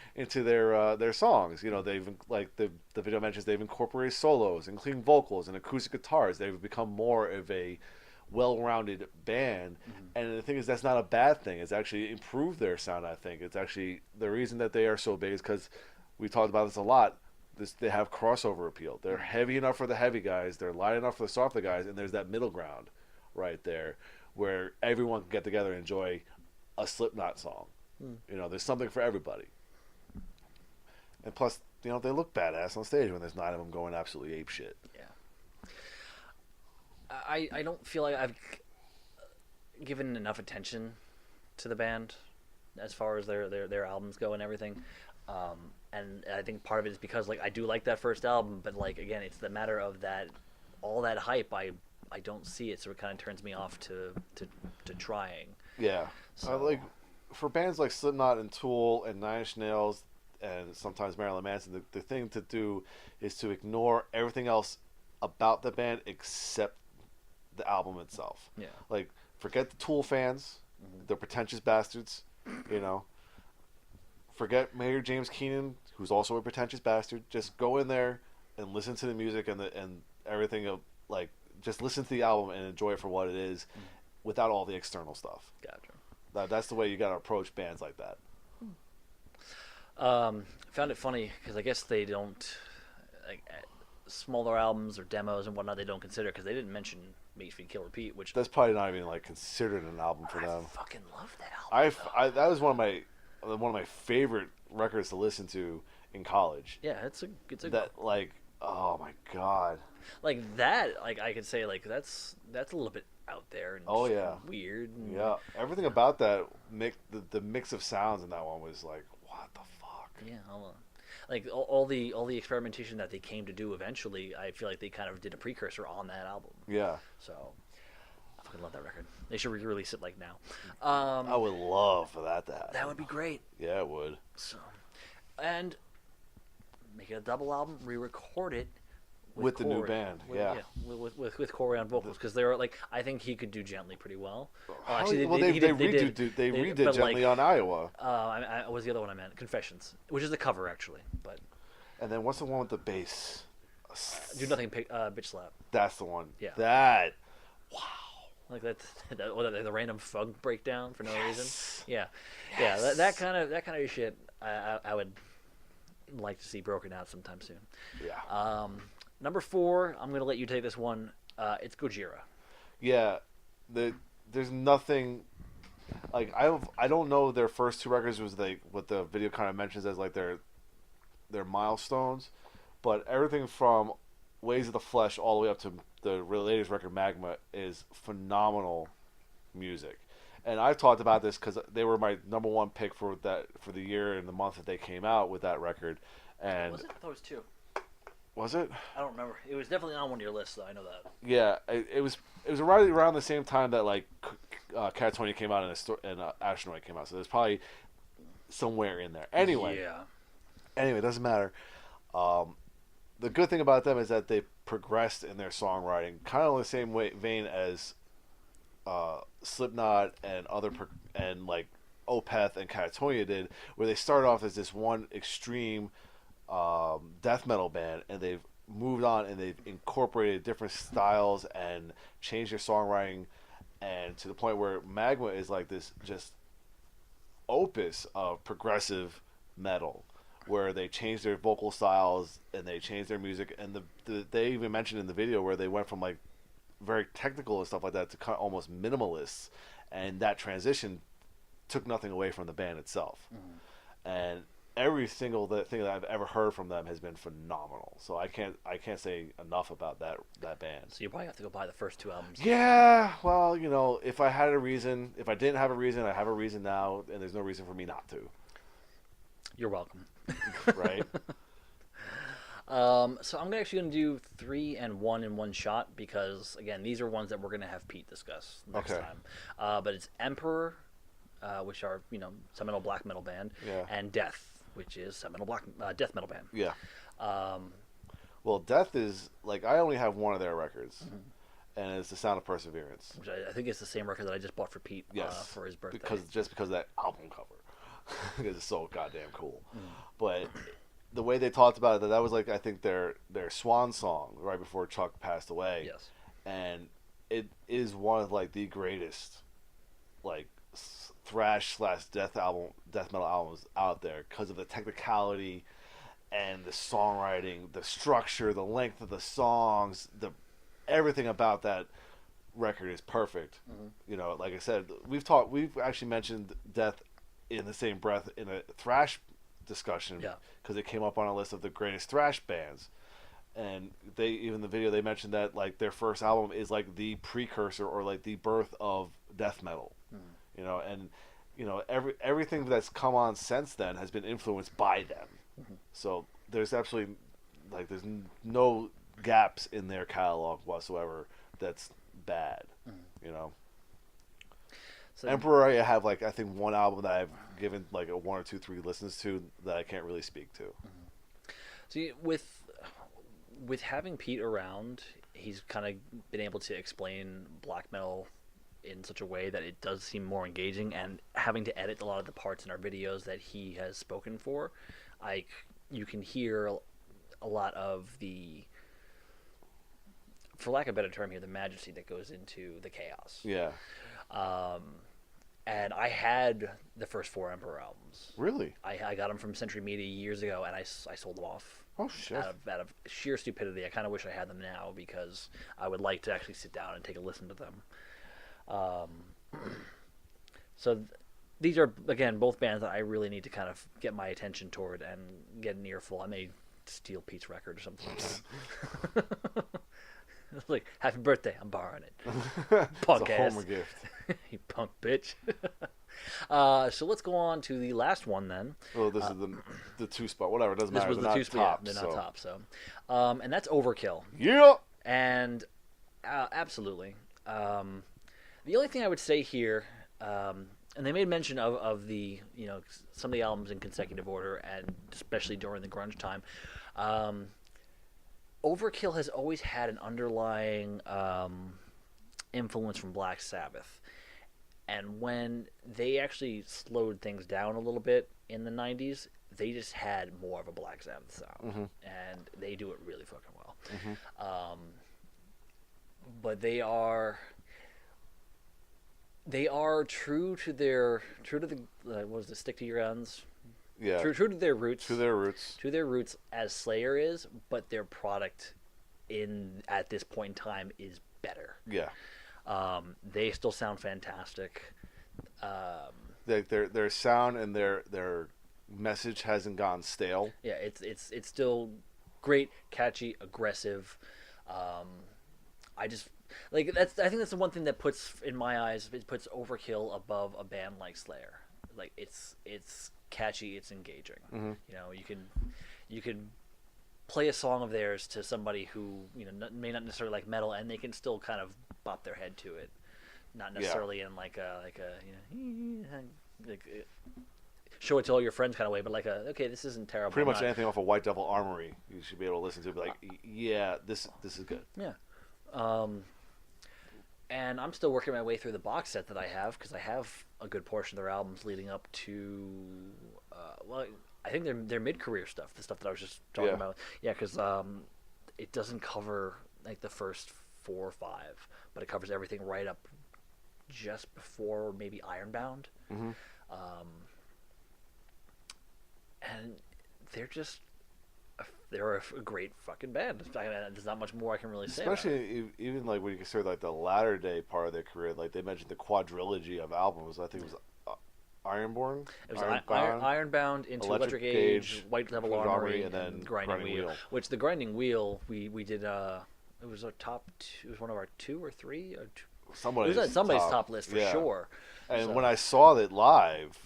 C: songs. They've, like the video mentions, they've incorporated solos and clean vocals and acoustic guitars. They've become more of a well-rounded band, and the thing is, that's not a bad thing. It's actually improved their sound. I think it's actually the reason that they are so big is because we talked about this a lot. They have crossover appeal. They're heavy enough for the heavy guys. They're light enough for the softer guys, and there's that middle ground right there where everyone can get together and enjoy a Slipknot song. There's something for everybody. And plus, they look badass on stage when there's 9 of them going absolutely ape shit.
B: Yeah. I don't feel like I've given enough attention to the band as far as their albums go and everything. And I think part of it is because like I do like that first album, but like again, it's the matter of that all that hype. I don't see it, so it kind of turns me off to trying.
C: Yeah,
B: So-
C: like for bands like Slipknot and Tool and Nine Inch Nails and sometimes Marilyn Manson, the thing to do is to ignore everything else about the band except the album itself.
B: Yeah.
C: Like forget the Tool fans, they're pretentious bastards. Forget Mayor James Keenan, who's also a pretentious bastard. Just go in there and listen to the music and everything of like just listen to the album and enjoy it for what it is, without all the external stuff.
B: Gotcha.
C: That's the way you got to approach bands like that.
B: Found it funny because I guess they don't like smaller albums or demos and whatnot. They don't consider because they didn't mention Meat Feed Kill Repeat, which
C: That's probably not even like considered an album for
B: I
C: them.
B: fucking love that album.
C: That was one of my one of my favorite records to listen to in college.
B: Yeah, it's a
C: That like, oh my god.
B: like that. Like I could say like that's a little bit out there and
C: Oh,
B: just
C: yeah.
B: weird. And,
C: Yeah, everything about that the mix of sounds in that one was like, what the fuck?
B: yeah. Like all the experimentation that they came to do eventually, I feel like they kind of did a precursor on that album.
C: Yeah,
B: So I fucking love that record. They should re-release it like now.
C: I would love for that to happen.
B: That would be great.
C: Yeah, it would.
B: So, and make it a double album, re-record it
C: With the new
B: Corey.
C: band,
B: With-
C: yeah.
B: with Corey on vocals because they were like I think he could do Gently pretty well.
C: How-
B: Actually,
C: well,
B: they
C: they
B: did-
C: redid
B: but,
C: Gently
B: like,
C: on Iowa.
B: I was the other one I meant, Confessions, which is the cover actually, but
C: And then what's the one with the bass?
B: Do Nothing, Bitch Slap.
C: That's the one.
B: Yeah.
C: That.
B: Like the random funk breakdown for no reason. Yeah, yeah, that kind of shit. I would like to see broken out sometime soon.
C: Yeah.
B: Number 4, I'm gonna let you take this one. It's Gojira.
C: Yeah. There's nothing. Like I don't know their first 2 records was like what the video kind of mentions as like their milestones, but everything from Ways of the Flesh all the way up to the latest record Magma is phenomenal music. And I've talked about this because they were my number 1 pick for the year and the month that they came out with that record. And
B: Was it? I thought it was 2.
C: was it?
B: I don't remember. It was definitely on one of your lists, though. I know that.
C: Yeah, it was right around the same time that like Catatonia came out and Astronoid came out, so there's probably somewhere in there. Anyway, it doesn't matter. The good thing about them is that they progressed in their songwriting, kind of in the same vein as Slipknot and and like Opeth and Catatonia did, where they started off as this one extreme death metal band, and they've moved on and they've incorporated different styles and changed their songwriting, and to the point where Magma is like this just opus of progressive metal, where they changed their vocal styles and they changed their music, and they even mentioned in the video where they went from like very technical and stuff like that to kind of almost minimalists, and that transition took nothing away from the band itself. And every single thing that I've ever heard from them has been phenomenal. So I can't say enough about that band.
B: So you probably have to go buy the first 2 albums.
C: Yeah, well, if I had a reason, if I didn't have a reason, I have a reason now, and there's no reason for me not to.
B: You're welcome.
C: Right?
B: So I'm actually going to do 3 and 1 in one shot because, again, these are ones that we're going to have Pete discuss next
C: Okay.
B: time. But it's Emperor, which are, seminal black metal band,
C: Yeah.
B: and Death, which is seminal death metal band.
C: Yeah.
B: Um,
C: Well, Death is like I only have one of their records, and it's The Sound of Perseverance.
B: which I think is the same record that I just bought for Pete
C: Yes,
B: for his birthday.
C: because of that album cover, because it's so goddamn cool. But the way they talked about it, that was like I think their swan song right before Chuck passed away.
B: Yes.
C: And it is one of like the greatest like thrash / death metal albums out there because of the technicality and the songwriting, the structure, the length of the songs, everything about that record is perfect. Like I said, we've actually mentioned Death in the same breath in a thrash discussion,
B: Yeah.
C: because it came up on a list of the greatest thrash bands, and they even in the video they mentioned that like their first album is like the precursor or like the birth of death metal. And everything that's come on since then has been influenced by them. So there's absolutely there's no gaps in their catalog whatsoever that's bad.
B: So,
C: Emperor, I have I think one album that I've given like a 1 or 2, 3 listens to that I can't really speak to.
B: See, with having Pete around, he's kind of been able to explain black metal in such a way that it does seem more engaging, and having to edit a lot of the parts in our videos that he has spoken for, you can hear a lot of the, for lack of a better term here, the majesty that goes into the chaos.
C: Yeah.
B: And I had the first 4 Emperor albums.
C: Really?
B: I got them from Century Media years ago, and I sold them off.
C: Oh shit.
B: Out of sheer stupidity. I kind of wish I had them now because I would like to actually sit down and take a listen to them. So these are again both bands that I really need to kind of get my attention toward and get an earful. I may steal Pete's record or something like that. It's like, happy birthday, I'm borrowing it. Punk
C: It's a
B: ass.
C: Homer gift.
B: You punk bitch. So let's go on to the last one then.
C: Well, this is the two spot. Whatever, it doesn't
B: This
C: matter.
B: was
C: They're
B: the
C: not
B: two
C: top,
B: they're not
C: so.
B: top. So, and that's Overkill.
C: Yeah.
B: And absolutely. The only thing I would say here, and they made mention of the, some of the albums in consecutive order, and especially during the grunge time. Overkill has always had an underlying influence from Black Sabbath. And when they actually slowed things down a little bit in the 90s, they just had more of a Black Sabbath sound. And they do it really fucking well. But they are true to the what was it, stick to your guns?
C: Yeah.
B: True to their roots.
C: To their roots.
B: To their roots as Slayer is, but their product at this point in time is better.
C: Yeah.
B: They still sound fantastic.
C: Their sound and their message hasn't gone stale.
B: Yeah, it's still great, catchy, aggressive. I just I think that's the one thing that puts, in my eyes, it puts Overkill above a band like Slayer. Like it's catchy, it's engaging. You can play a song of theirs to somebody who may not necessarily like metal, and they can still kind of bop their head to it, not necessarily in like a show it to all your friends kind of way, but like okay, this isn't terrible.
C: Pretty much anything off of White Devil Armory, you should be able to listen to. Be like, yeah, this is good.
B: Yeah. And I'm still working my way through the box set that I have, because I have a good portion of their albums leading up to, I think their mid-career stuff, the stuff that I was just talking about. Yeah, because it doesn't cover like the first 4 or 5, but it covers everything right up just before maybe Ironbound. And they're a great fucking band. There's not much more I can really say.
C: Especially even like when you consider like the latter day part of their career, like they mentioned the quadrilogy of albums. I think it was Ironborn.
B: It was Ironbound, Into Electric Age, White Devil Armory,
C: and then
B: Grinding Wheel. Which the Grinding Wheel we did. It was our top 2. It was one of our 2 or 3 or 2.
C: Somebody's
B: it was on somebody's top list for sure.
C: And when I saw it live,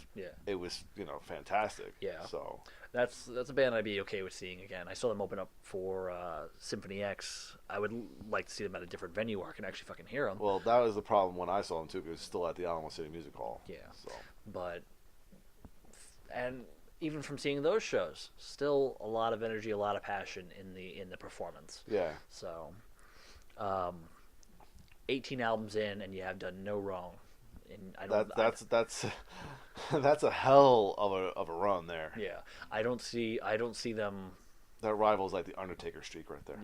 C: it was fantastic.
B: Yeah.
C: So
B: that's a band I'd be okay with seeing again. I saw them open up for Symphony X. I would like to see them at a different venue where I can actually fucking hear them.
C: Well, that was the problem when I saw them too, because it was still at the Alamo City Music Hall.
B: Yeah.
C: So.
B: But and even from seeing those shows, still a lot of energy, a lot of passion in the performance.
C: Yeah.
B: So, 18 albums in, and you have done no wrong. And
C: that's a hell of a run there.
B: Yeah, I don't see them.
C: That rivals like the Undertaker streak right there.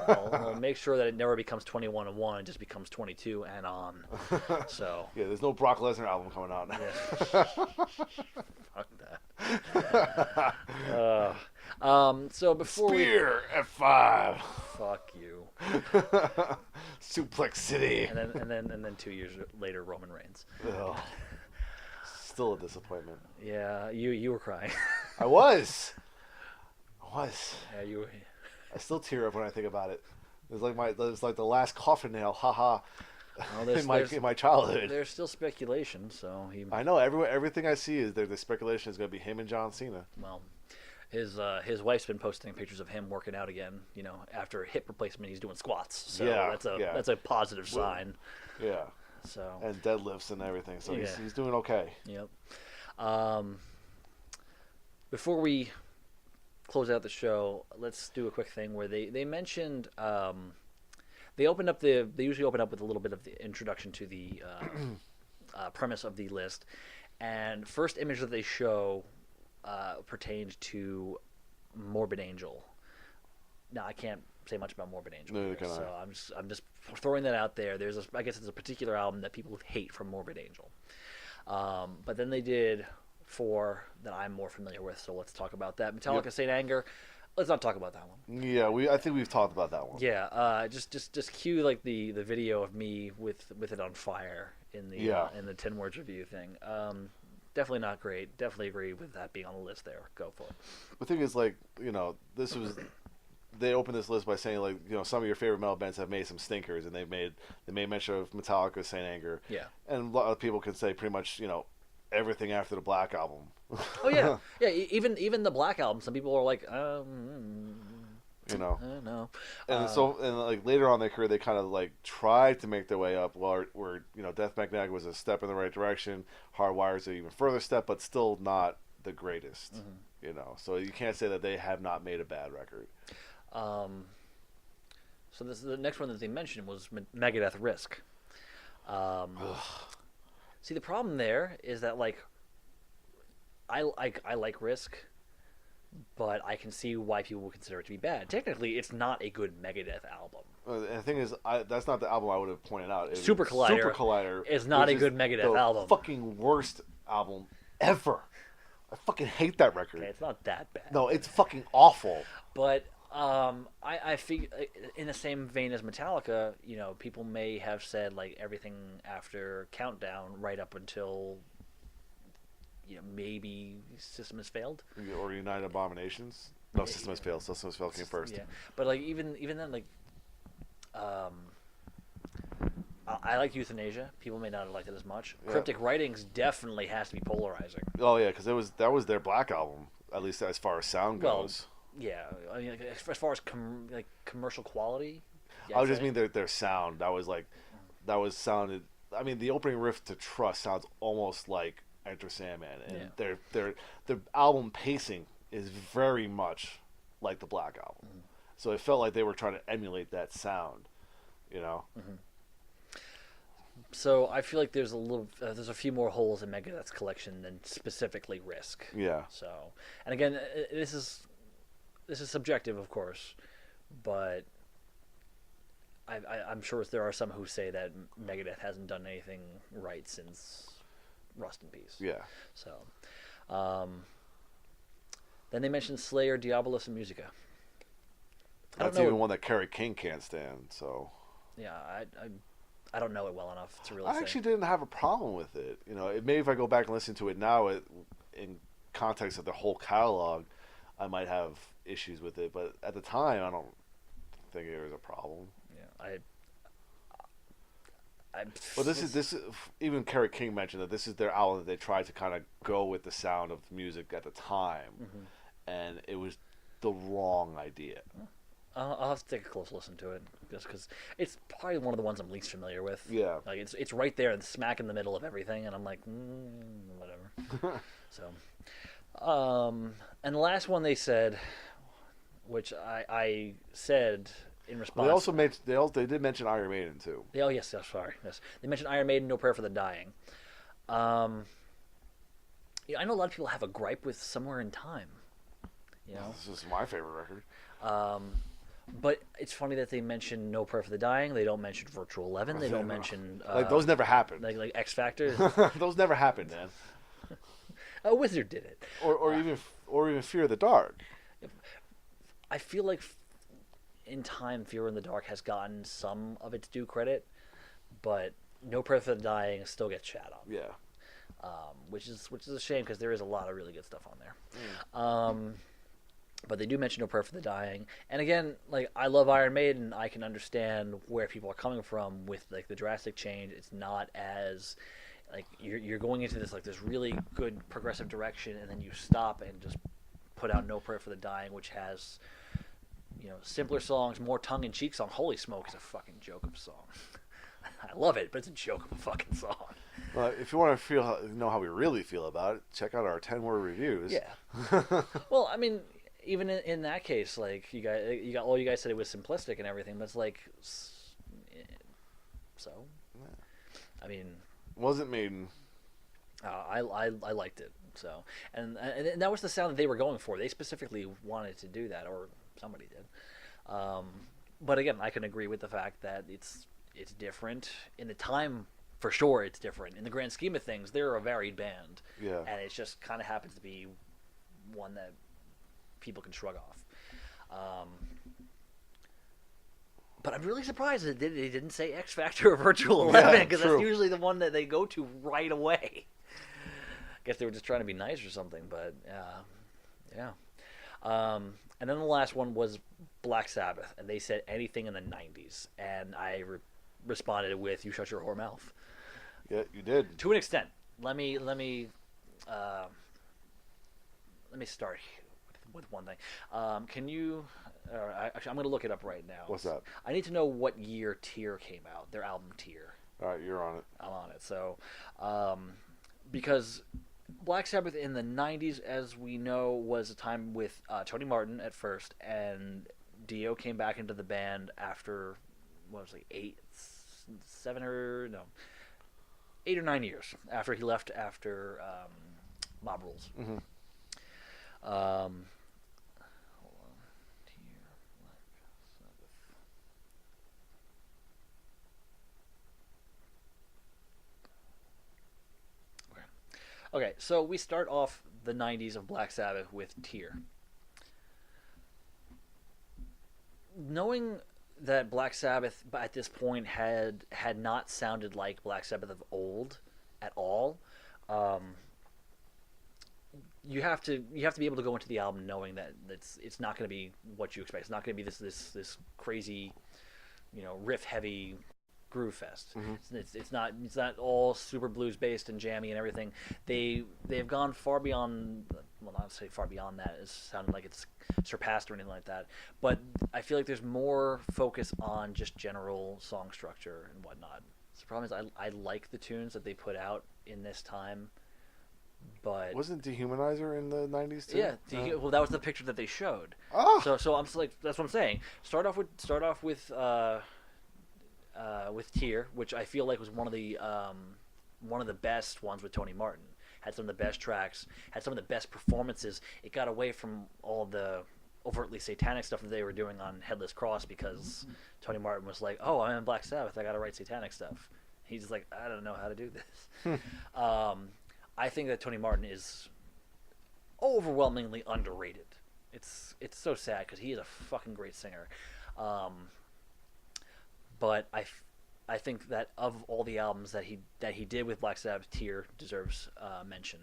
B: I'll make sure that it never becomes 21-1. It just becomes 22 and on. So
C: yeah, there's no Brock Lesnar album coming out now.
B: Yeah. Fuck that. So before
C: Spear F5.
B: Fuck you.
C: Suplex City.
B: And then 2 years later, Roman Reigns.
C: Ugh. Still a disappointment.
B: Yeah, you were crying.
C: I was.
B: Yeah, you.
C: I still tear up when I think about it. It's like the last coffin nail. Haha.
B: Well,
C: in my childhood.
B: There's still speculation, so he.
C: I know everything I see is the speculation is going to be him and John Cena.
B: Well, his wife's been posting pictures of him working out again. After a hip replacement, he's doing squats. So that's a positive sign.
C: Yeah.
B: So.
C: And deadlifts and everything. So he's doing okay.
B: Yep. Before we close out the show, let's do a quick thing where they mentioned they usually open up with a little bit of the introduction to the premise of the list, and first image that they show pertains to Morbid Angel. Now I can't say much about Morbid Angel, so I'm just throwing that out there. I guess it's a particular album that people hate from Morbid Angel, but then they did 4 that I'm more familiar with, so let's talk about that. Metallica, Saint Anger. Let's not talk about that one.
C: Yeah, I think we've talked about that one.
B: Yeah, just cue like the video of me with it on fire in the
C: Yeah.
B: in the 10 words review thing. Definitely not great. Definitely agree with that being on the list there. Go for it.
C: The thing is, like, this was they opened this list by saying, like, some of your favorite metal bands have made some stinkers, and they made mention of Metallica, Saint Anger,
B: Yeah.
C: and a lot of people can say pretty much everything after the Black Album.
B: Oh yeah, yeah. Even the Black Album. Some people are like,
C: you know.
B: I don't know.
C: And like later on in their career, they kind of like tried to make their way up. Where Death Magnetic was a step in the right direction. Hardwire's an even further step, but still not the greatest. So you can't say that they have not made a bad record.
B: So the next one that they mentioned was Megadeth Risk. See, the problem there is that like I like Risk, but I can see why people would consider it to be bad. Technically, it's not a good Megadeth album.
C: And the thing is, that's not the album I would have pointed out.
B: Super Collider is not
C: which
B: a good Megadeth
C: the
B: album.
C: Fucking worst album ever. I fucking hate that record.
B: Okay, it's not that bad.
C: No, it's fucking awful.
B: But I figure in the same vein as Metallica, people may have said like everything after Countdown right up until maybe System has failed.
C: Or United Abominations. No, System has failed. System has failed came first.
B: Yeah, but like even then, like I like Euthanasia. People may not have liked it as much.
C: Yeah.
B: Cryptic Writings definitely has to be polarizing.
C: Oh yeah, because that was their Black Album, at least as far as sound
B: Well,
C: goes.
B: Yeah, I mean, like, as far as commercial quality,
C: I would just mean their sound. That was sounded. I mean, the opening riff to Trust sounds almost like Enter Sandman, and their album pacing is very much like the Black Album. So it felt like they were trying to emulate that sound,
B: So I feel like there's a few more holes in Megadeth's collection than specifically Risk.
C: Yeah.
B: So, and again, this is subjective, of course, but I'm sure there are some who say that Megadeth hasn't done anything right since Rust in Peace.
C: Yeah.
B: So, then they mentioned Slayer, Diabolus, and Musica.
C: That's even one that Kerry King can't stand. So.
B: Yeah, I don't know it well enough to really
C: I
B: say.
C: actually didn't have a problem with it. Maybe if I go back and listen to it now, in context of the whole catalog, I might have issues with it. But at the time, I don't think there was a problem.
B: Yeah,
C: But this is even Kerry King mentioned that this is their album that they tried to kind of go with the sound of music at the time, and it was the wrong idea.
B: I'll have to take a close listen to it just because it's probably one of the ones I'm least familiar with.
C: Yeah.
B: Like it's right there, smack in the middle of everything, and I'm like, whatever. So, and the last one they said, which I said in response.
C: They did mention Iron Maiden too.
B: Oh yes, sorry, yes. They mentioned Iron Maiden, No Prayer for the Dying. I know a lot of people have a gripe with Somewhere in Time.
C: This is my favorite record.
B: But it's funny that they mention No Prayer for the Dying. They don't mention Virtual 11. They don't mention
C: those never happened.
B: like X Factor.
C: Those never happened, man.
B: A Wizard did it.
C: Or even Fear of the Dark.
B: I feel like in time, Fear in the Dark has gotten some of its due credit, but No Prayer for the Dying still gets shat on.
C: Yeah.
B: Which is a shame because there is a lot of really good stuff on there. But they do mention No Prayer for the Dying, and again, like I love Iron Maiden, I can understand where people are coming from with like the drastic change. It's not as like you're going into this really good progressive direction, and then you stop and just put out No Prayer for the Dying, which has simpler songs, more tongue-in-cheek song. Holy smoke, is a fucking joke of a song. I love it, but it's a joke of a fucking song.
C: If you want to know how we really feel about it, check out our 10-word reviews.
B: Yeah. Well, I mean, even in that case, like you guys said it was simplistic and everything, but it's like, so. I mean,
C: wasn't Maiden.
B: I liked it. So, and that was the sound that they were going for. They specifically wanted to do that, or somebody did. But again, I can agree with the fact that it's different in the time. For sure, it's different. In the grand scheme of things, they're a varied band.
C: Yeah.
B: And it just kind of happens to be one that people can shrug off. But I'm really surprised that they didn't say X Factor or Virtual Eleven, because that's
C: true.
B: usually the one that they go to right away. Guess they were just trying to be nice or something, but yeah. And then the last one was Black Sabbath, and they said anything in the '90s, and I responded with "You shut your whore mouth."
C: Yeah, you did.
B: To an extent. Let me start with one thing. Can you? Actually, I'm going to look it up right now.
C: What's that?
B: I need to know what year Tear came out. Their album Tear.
C: All right, you're on it.
B: I'm on it. So, because Black Sabbath in the '90s, as we know, was a time with Tony Martin at first, and Dio came back into the band after what was it, 8 or 9 years after he left after Mob Rules.
C: Mm-hmm.
B: Hold on. Tear, Black Sabbath. Okay, so we start off the '90s of Black Sabbath with Tear. Knowing that Black Sabbath at this point had not sounded like Black Sabbath of old at all, you have to be able to go into the album knowing that it's not going to be what you expect. It's not going to be this crazy, riff heavy groove fest.
C: Mm-hmm.
B: It's not all super blues based and jammy and everything. They've gone far beyond. Well, not to say far beyond that. It sounded like it's surpassed or anything like that. But I feel like there's more focus on just general song structure and whatnot. So the problem is I like the tunes that they put out in this time, but
C: Wasn't Dehumanizer in the 90s too?
B: yeah, well, that was the picture that they showed.
C: Oh!
B: So I'm like, that's what I'm saying. Start off with Tear, which I feel like was one of the best ones with Tony Martin. Had some of the best tracks, had some of the best performances. It got away from all the overtly satanic stuff that they were doing on Headless Cross because Tony Martin was like, "Oh, I'm in Black Sabbath. I got to write satanic stuff." He's like, "I don't know how to do this." I think that Tony Martin is overwhelmingly underrated. It's so sad because he is a fucking great singer. But I think that of all the albums that he did with Black Sabbath, Tear deserves mention.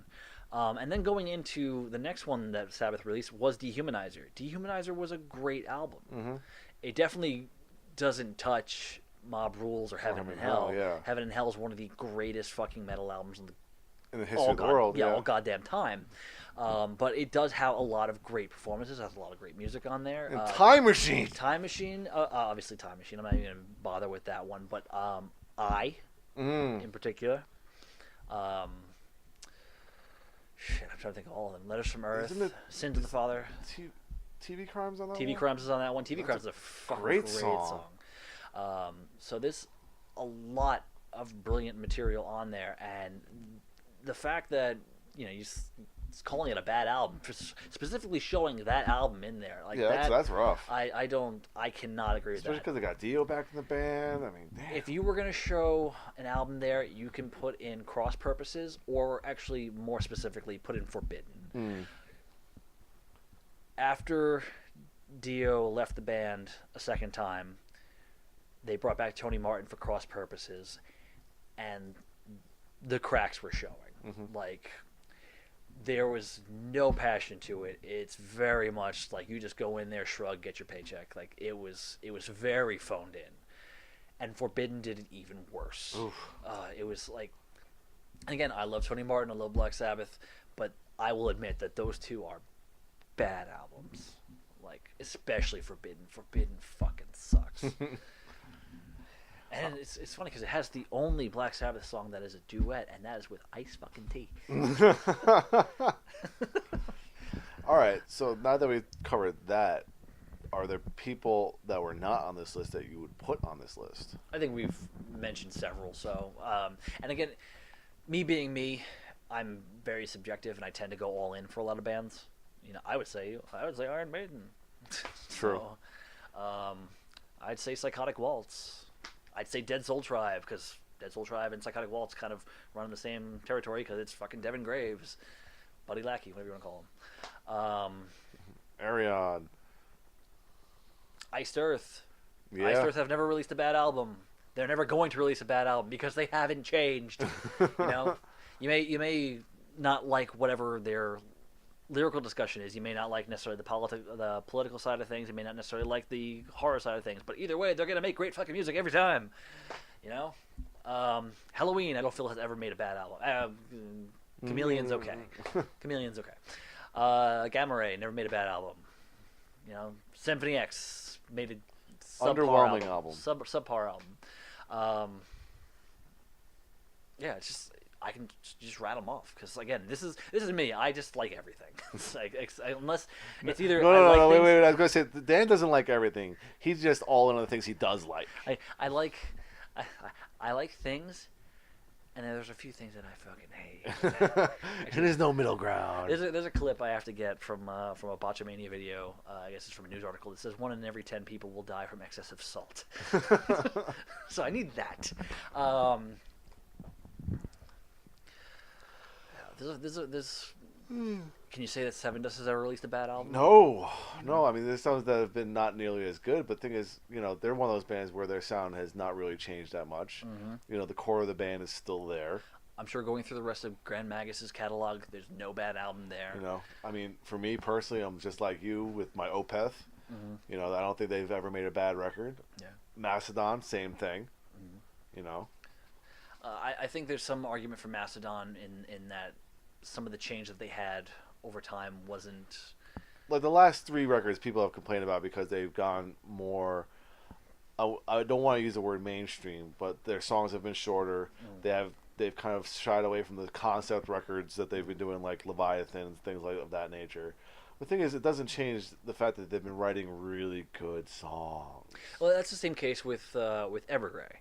B: And then going into the next one that Sabbath released was Dehumanizer. Dehumanizer was a great album.
C: Mm-hmm.
B: It definitely doesn't touch Mob Rules or Heaven and Hell.
C: Yeah.
B: Heaven and Hell is one of the greatest fucking metal albums in
C: In the history of the world,
B: all goddamn time. But it does have a lot of great performances. It has a lot of great music on there.
C: And Time Machine!
B: Time Machine, obviously Time Machine. I'm not even going to bother with that one. But in particular. Shit, I'm trying to think of all of them. Letters from Earth,
C: Isn't it-
B: Sins of the Father.
C: TV Crimes on that
B: TV
C: one?
B: Crimes is on that one. TV
C: That's
B: Crimes is a fucking
C: great song.
B: So there's a lot of brilliant material on there, and the fact that it's calling it a bad album, specifically showing that album in there, like
C: Yeah, that's rough.
B: I cannot agree with
C: Especially
B: that.
C: because they got Dio back in the band. I mean, damn.
B: If you were going to show an album there, you can put in Cross Purposes, or actually more specifically, put in Forbidden. After Dio left the band a second time, they brought back Tony Martin for Cross Purposes, and the cracks were showing. Like, there was no passion to it. It's very much like you just go in there, shrug, get your paycheck. Like, it was very phoned in. And Forbidden did it even worse. It was like, again, I love Tony Martin, I love Black Sabbath, but I will admit that those two are bad albums. Like, especially Forbidden. Forbidden fucking sucks. And it's funny because it has the only Black Sabbath song that is a duet, and that is with Ice fucking T.
C: All right, so now that we've covered that, are there people that were not on this list that you would put on this list?
B: I think we've mentioned several. So, and again, me being me, I'm very subjective, and I tend to go all in for a lot of bands. I would say Iron Maiden.
C: True.
B: So, I'd say Psychotic Waltz. I'd say Dead Soul Tribe, because Dead Soul Tribe and Psychotic Waltz kind of run in the same territory because it's fucking Devin Graves, Buddy Lackey, whatever you want to call him.
C: Arion.
B: Iced Earth.
C: Yeah.
B: Iced Earth have never released a bad album. They're never going to release a bad album because they haven't changed. You know, you may not like whatever their lyrical discussion is. You may not like necessarily the political side of things. You may not necessarily like the horror side of things. But either way, they're gonna make great fucking music every time. You know, Halloween, I don't feel has ever made a bad album. Chameleon's okay. Chameleon's okay. Gamma Ray never made a bad album. You know, Symphony X made a
C: Underwhelming album.
B: Subpar album. Yeah, it's just I can just rattle them off because again, this is me. I just like everything. It's like, unless it's either
C: No, wait. I was gonna say Dan doesn't like everything. He's just all in on the things he does like.
B: I like things, and then there's a few things that I fucking hate.
C: And there's no middle ground.
B: There's a clip I have to get from a Botchamania video. I guess it's from a news article that says 1 in every 10 people will die from excessive salt. So I need that. Can you say that Seven Dust has ever released a bad album?
C: No. I mean, there's songs that have been not nearly as good, but the thing is, you know, they're one of those bands where their sound has not really changed that much.
B: Mm-hmm.
C: You know, the core of the band is still there.
B: I'm sure going through the rest of Grand Magus's catalog, there's no bad album there.
C: You know, I mean, for me personally, I'm just like you with my Opeth.
B: Mm-hmm.
C: You know, I don't think they've ever made a bad record.
B: Yeah.
C: Mastodon, same thing.
B: Mm-hmm.
C: You know.
B: I think there's some argument for Mastodon in that some of the change that they had over time wasn't
C: like the last 3 records people have complained about because they've gone more. I don't want to use the word mainstream, but their songs have been shorter. They've kind of shied away from the concept records that they've been doing, like Leviathan and things like of that nature. The thing is, it doesn't change the fact that they've been writing really good songs.
B: Well, that's the same case with Evergrey.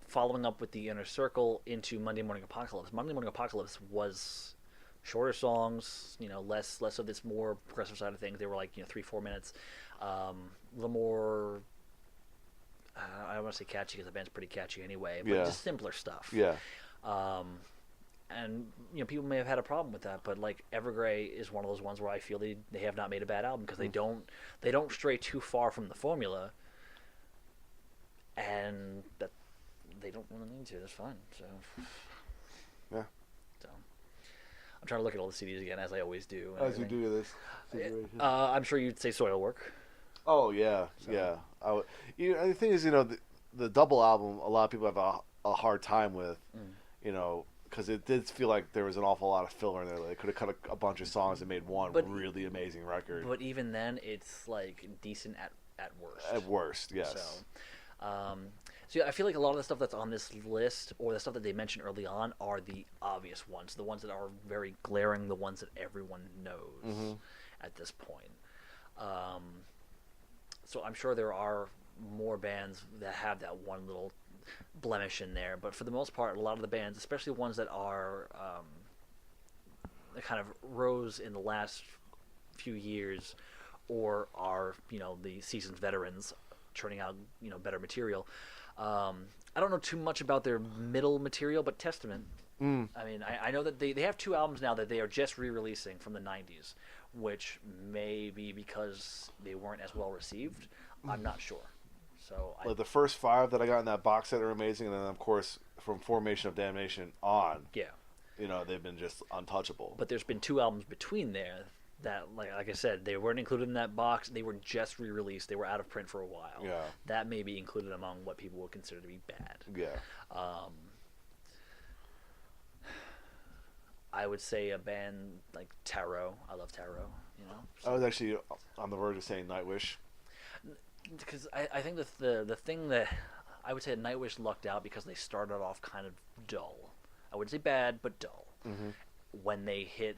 B: Following up with the Inner Circle into Monday Morning Apocalypse. Monday Morning Apocalypse was shorter songs, you know, less of this more progressive side of things. They were like, you know, 3-4 minutes, a little more. I don't want to say catchy because the band's pretty catchy anyway, but just simpler stuff.
C: Yeah.
B: And you know, people may have had a problem with that, but like Evergrey is one of those ones where I feel they have not made a bad album because they don't stray too far from the formula, and that they don't really need to. That's fine. So
C: Yeah.
B: So I'm trying to look at all the CDs again, as I always do.
C: As you do this situation.
B: I'm sure you'd say Soilwork.
C: Oh yeah,
B: So.
C: yeah. The thing is, you know, the double album, a lot of people have a hard time with, you know, because it did feel like there was an awful lot of filler in there. They could have cut a bunch of songs and made one really amazing record.
B: But even then, it's like decent at worst.
C: At worst, yes.
B: So yeah, I feel like a lot of the stuff that's on this list, or the stuff that they mentioned early on, are the obvious ones, the ones that are very glaring, the ones that everyone knows at this point. So I'm sure there are more bands that have that one little blemish in there, but for the most part, a lot of the bands, especially ones that are that kind of rose in the last few years, or are, you know, the seasoned veterans churning out, you know, better material. I don't know too much about their middle material, but Testament. I mean, I know that they have 2 albums now that they are just re-releasing from the 90s, which may be because they weren't as well received. I'm not sure. So
C: like the first 5 that I got in that box set are amazing, and then of course from Formation of Damnation on,
B: yeah,
C: you know, they've been just untouchable.
B: but there's been 2 albums between there that, like I said, they weren't included in that box. They were just re-released. They were out of print for a while.
C: Yeah.
B: That may be included among what people would consider to be bad.
C: Yeah.
B: I would say a band like Tarot. I love Tarot. You know.
C: I was actually on the verge of saying Nightwish.
B: Because I think the thing that I would say that Nightwish lucked out because they started off kind of dull. I wouldn't say bad, but dull. When they hit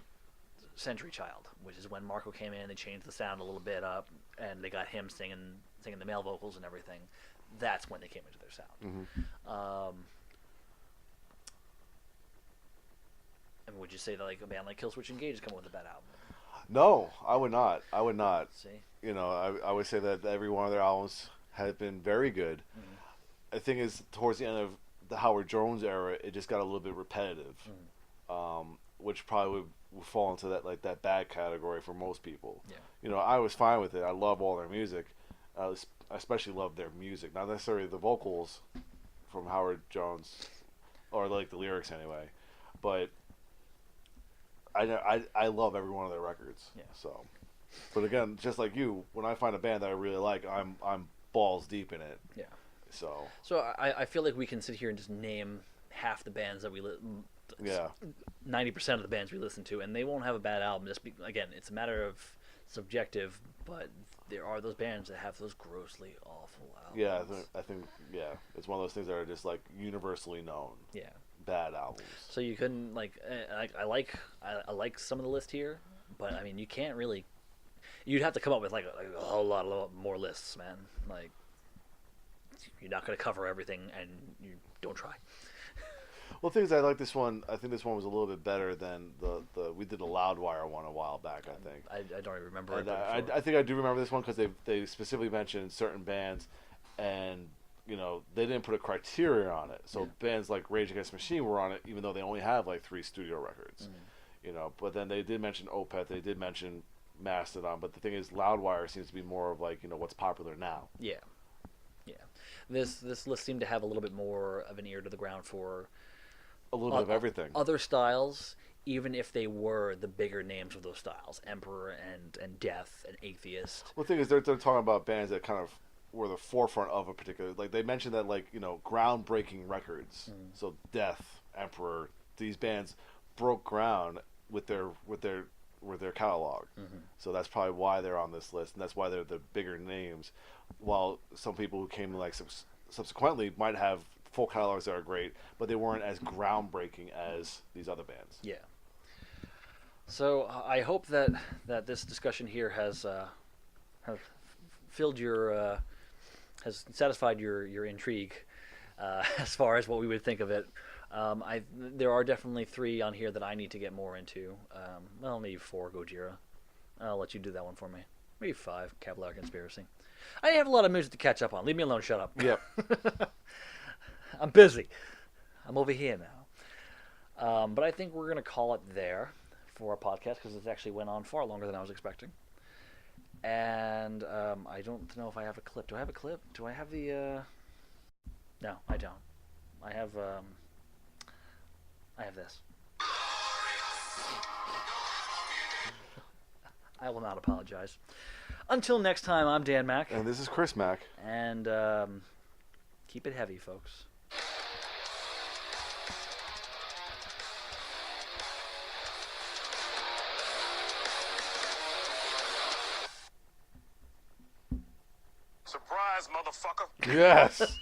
B: Century Child, which is when Marco came in, they changed the sound a little bit up, and they got him singing the male vocals and everything. That's when they came into their sound. And would you say that like a band like Killswitch Engage is coming with a bad album?
C: No, I would not.
B: See?
C: You know, I would say that every one of their albums has been very good. The thing is, towards the end of the Howard Jones era, it just got a little bit repetitive, which probably would fall into that bad category for most people.
B: Yeah.
C: You know, I was fine with it. I love all their music. I especially love their music, not necessarily the vocals from Howard Jones, or like the lyrics anyway, but I love every one of their records.
B: Yeah.
C: So, but again, just like you, when I find a band that I really like, I'm balls deep in it.
B: Yeah.
C: So.
B: So I feel like we can sit here and just name half the bands that we
C: Yeah.
B: 90% of the bands we listen to, and they won't have a bad album. Again, it's a matter of subjective, but there are those bands that have those grossly awful albums.
C: Yeah, I think it's one of those things that are just like universally known.
B: Yeah.
C: Bad albums.
B: So you couldn't I like some of the list here, but I mean you can't really. You'd have to come up with like a whole lot more lists, man. Like you're not going to cover everything, and you don't try.
C: Well, the thing is, I like this one. I think this one was a little bit better than the we did a Loudwire one a while back. I think.
B: I don't even remember.
C: And
B: it,
C: I think I do remember this one because they specifically mentioned certain bands, and they didn't put a criteria on it. So bands like Rage Against the Machine were on it, even though they only have like 3 studio records. But then they did mention Opeth. They did mention Mastodon. But the thing is, Loudwire seems to be more of like what's popular now.
B: Yeah. This list seemed to have a little bit more of an ear to the ground for
C: A little bit of everything.
B: Other styles, even if they were the bigger names of those styles, Emperor and Death and Atheist.
C: Well, the thing is, they're talking about bands that kind of were the forefront of a particular. Like they mentioned that, like groundbreaking records. So Death, Emperor, these bands broke ground with their catalog. So that's probably why they're on this list, and that's why they're the bigger names. While some people who came like subsequently might have full catalogs that are great, but they weren't as groundbreaking as these other bands.
B: Yeah. So I hope that this discussion here has filled your has satisfied your intrigue as far as what we would think of it. There are definitely 3 on here that I need to get more into. Well, maybe 4 Gojira. I'll let you do that one for me. Maybe 5 Kevlar Conspiracy. I have a lot of music to catch up on. Leave me alone. Shut up.
C: Yep.
B: I'm busy. I'm over here now. But I think we're going to call it there for our podcast because it actually went on far longer than I was expecting. And I don't know if I have a clip. Do I have a clip? Do I have the... No, I don't. I have this. I will not apologize. Until next time, I'm Dan Mack.
C: And this is Chris Mack.
B: And keep it heavy, folks.
A: Surprise, motherfucker.
C: Yes.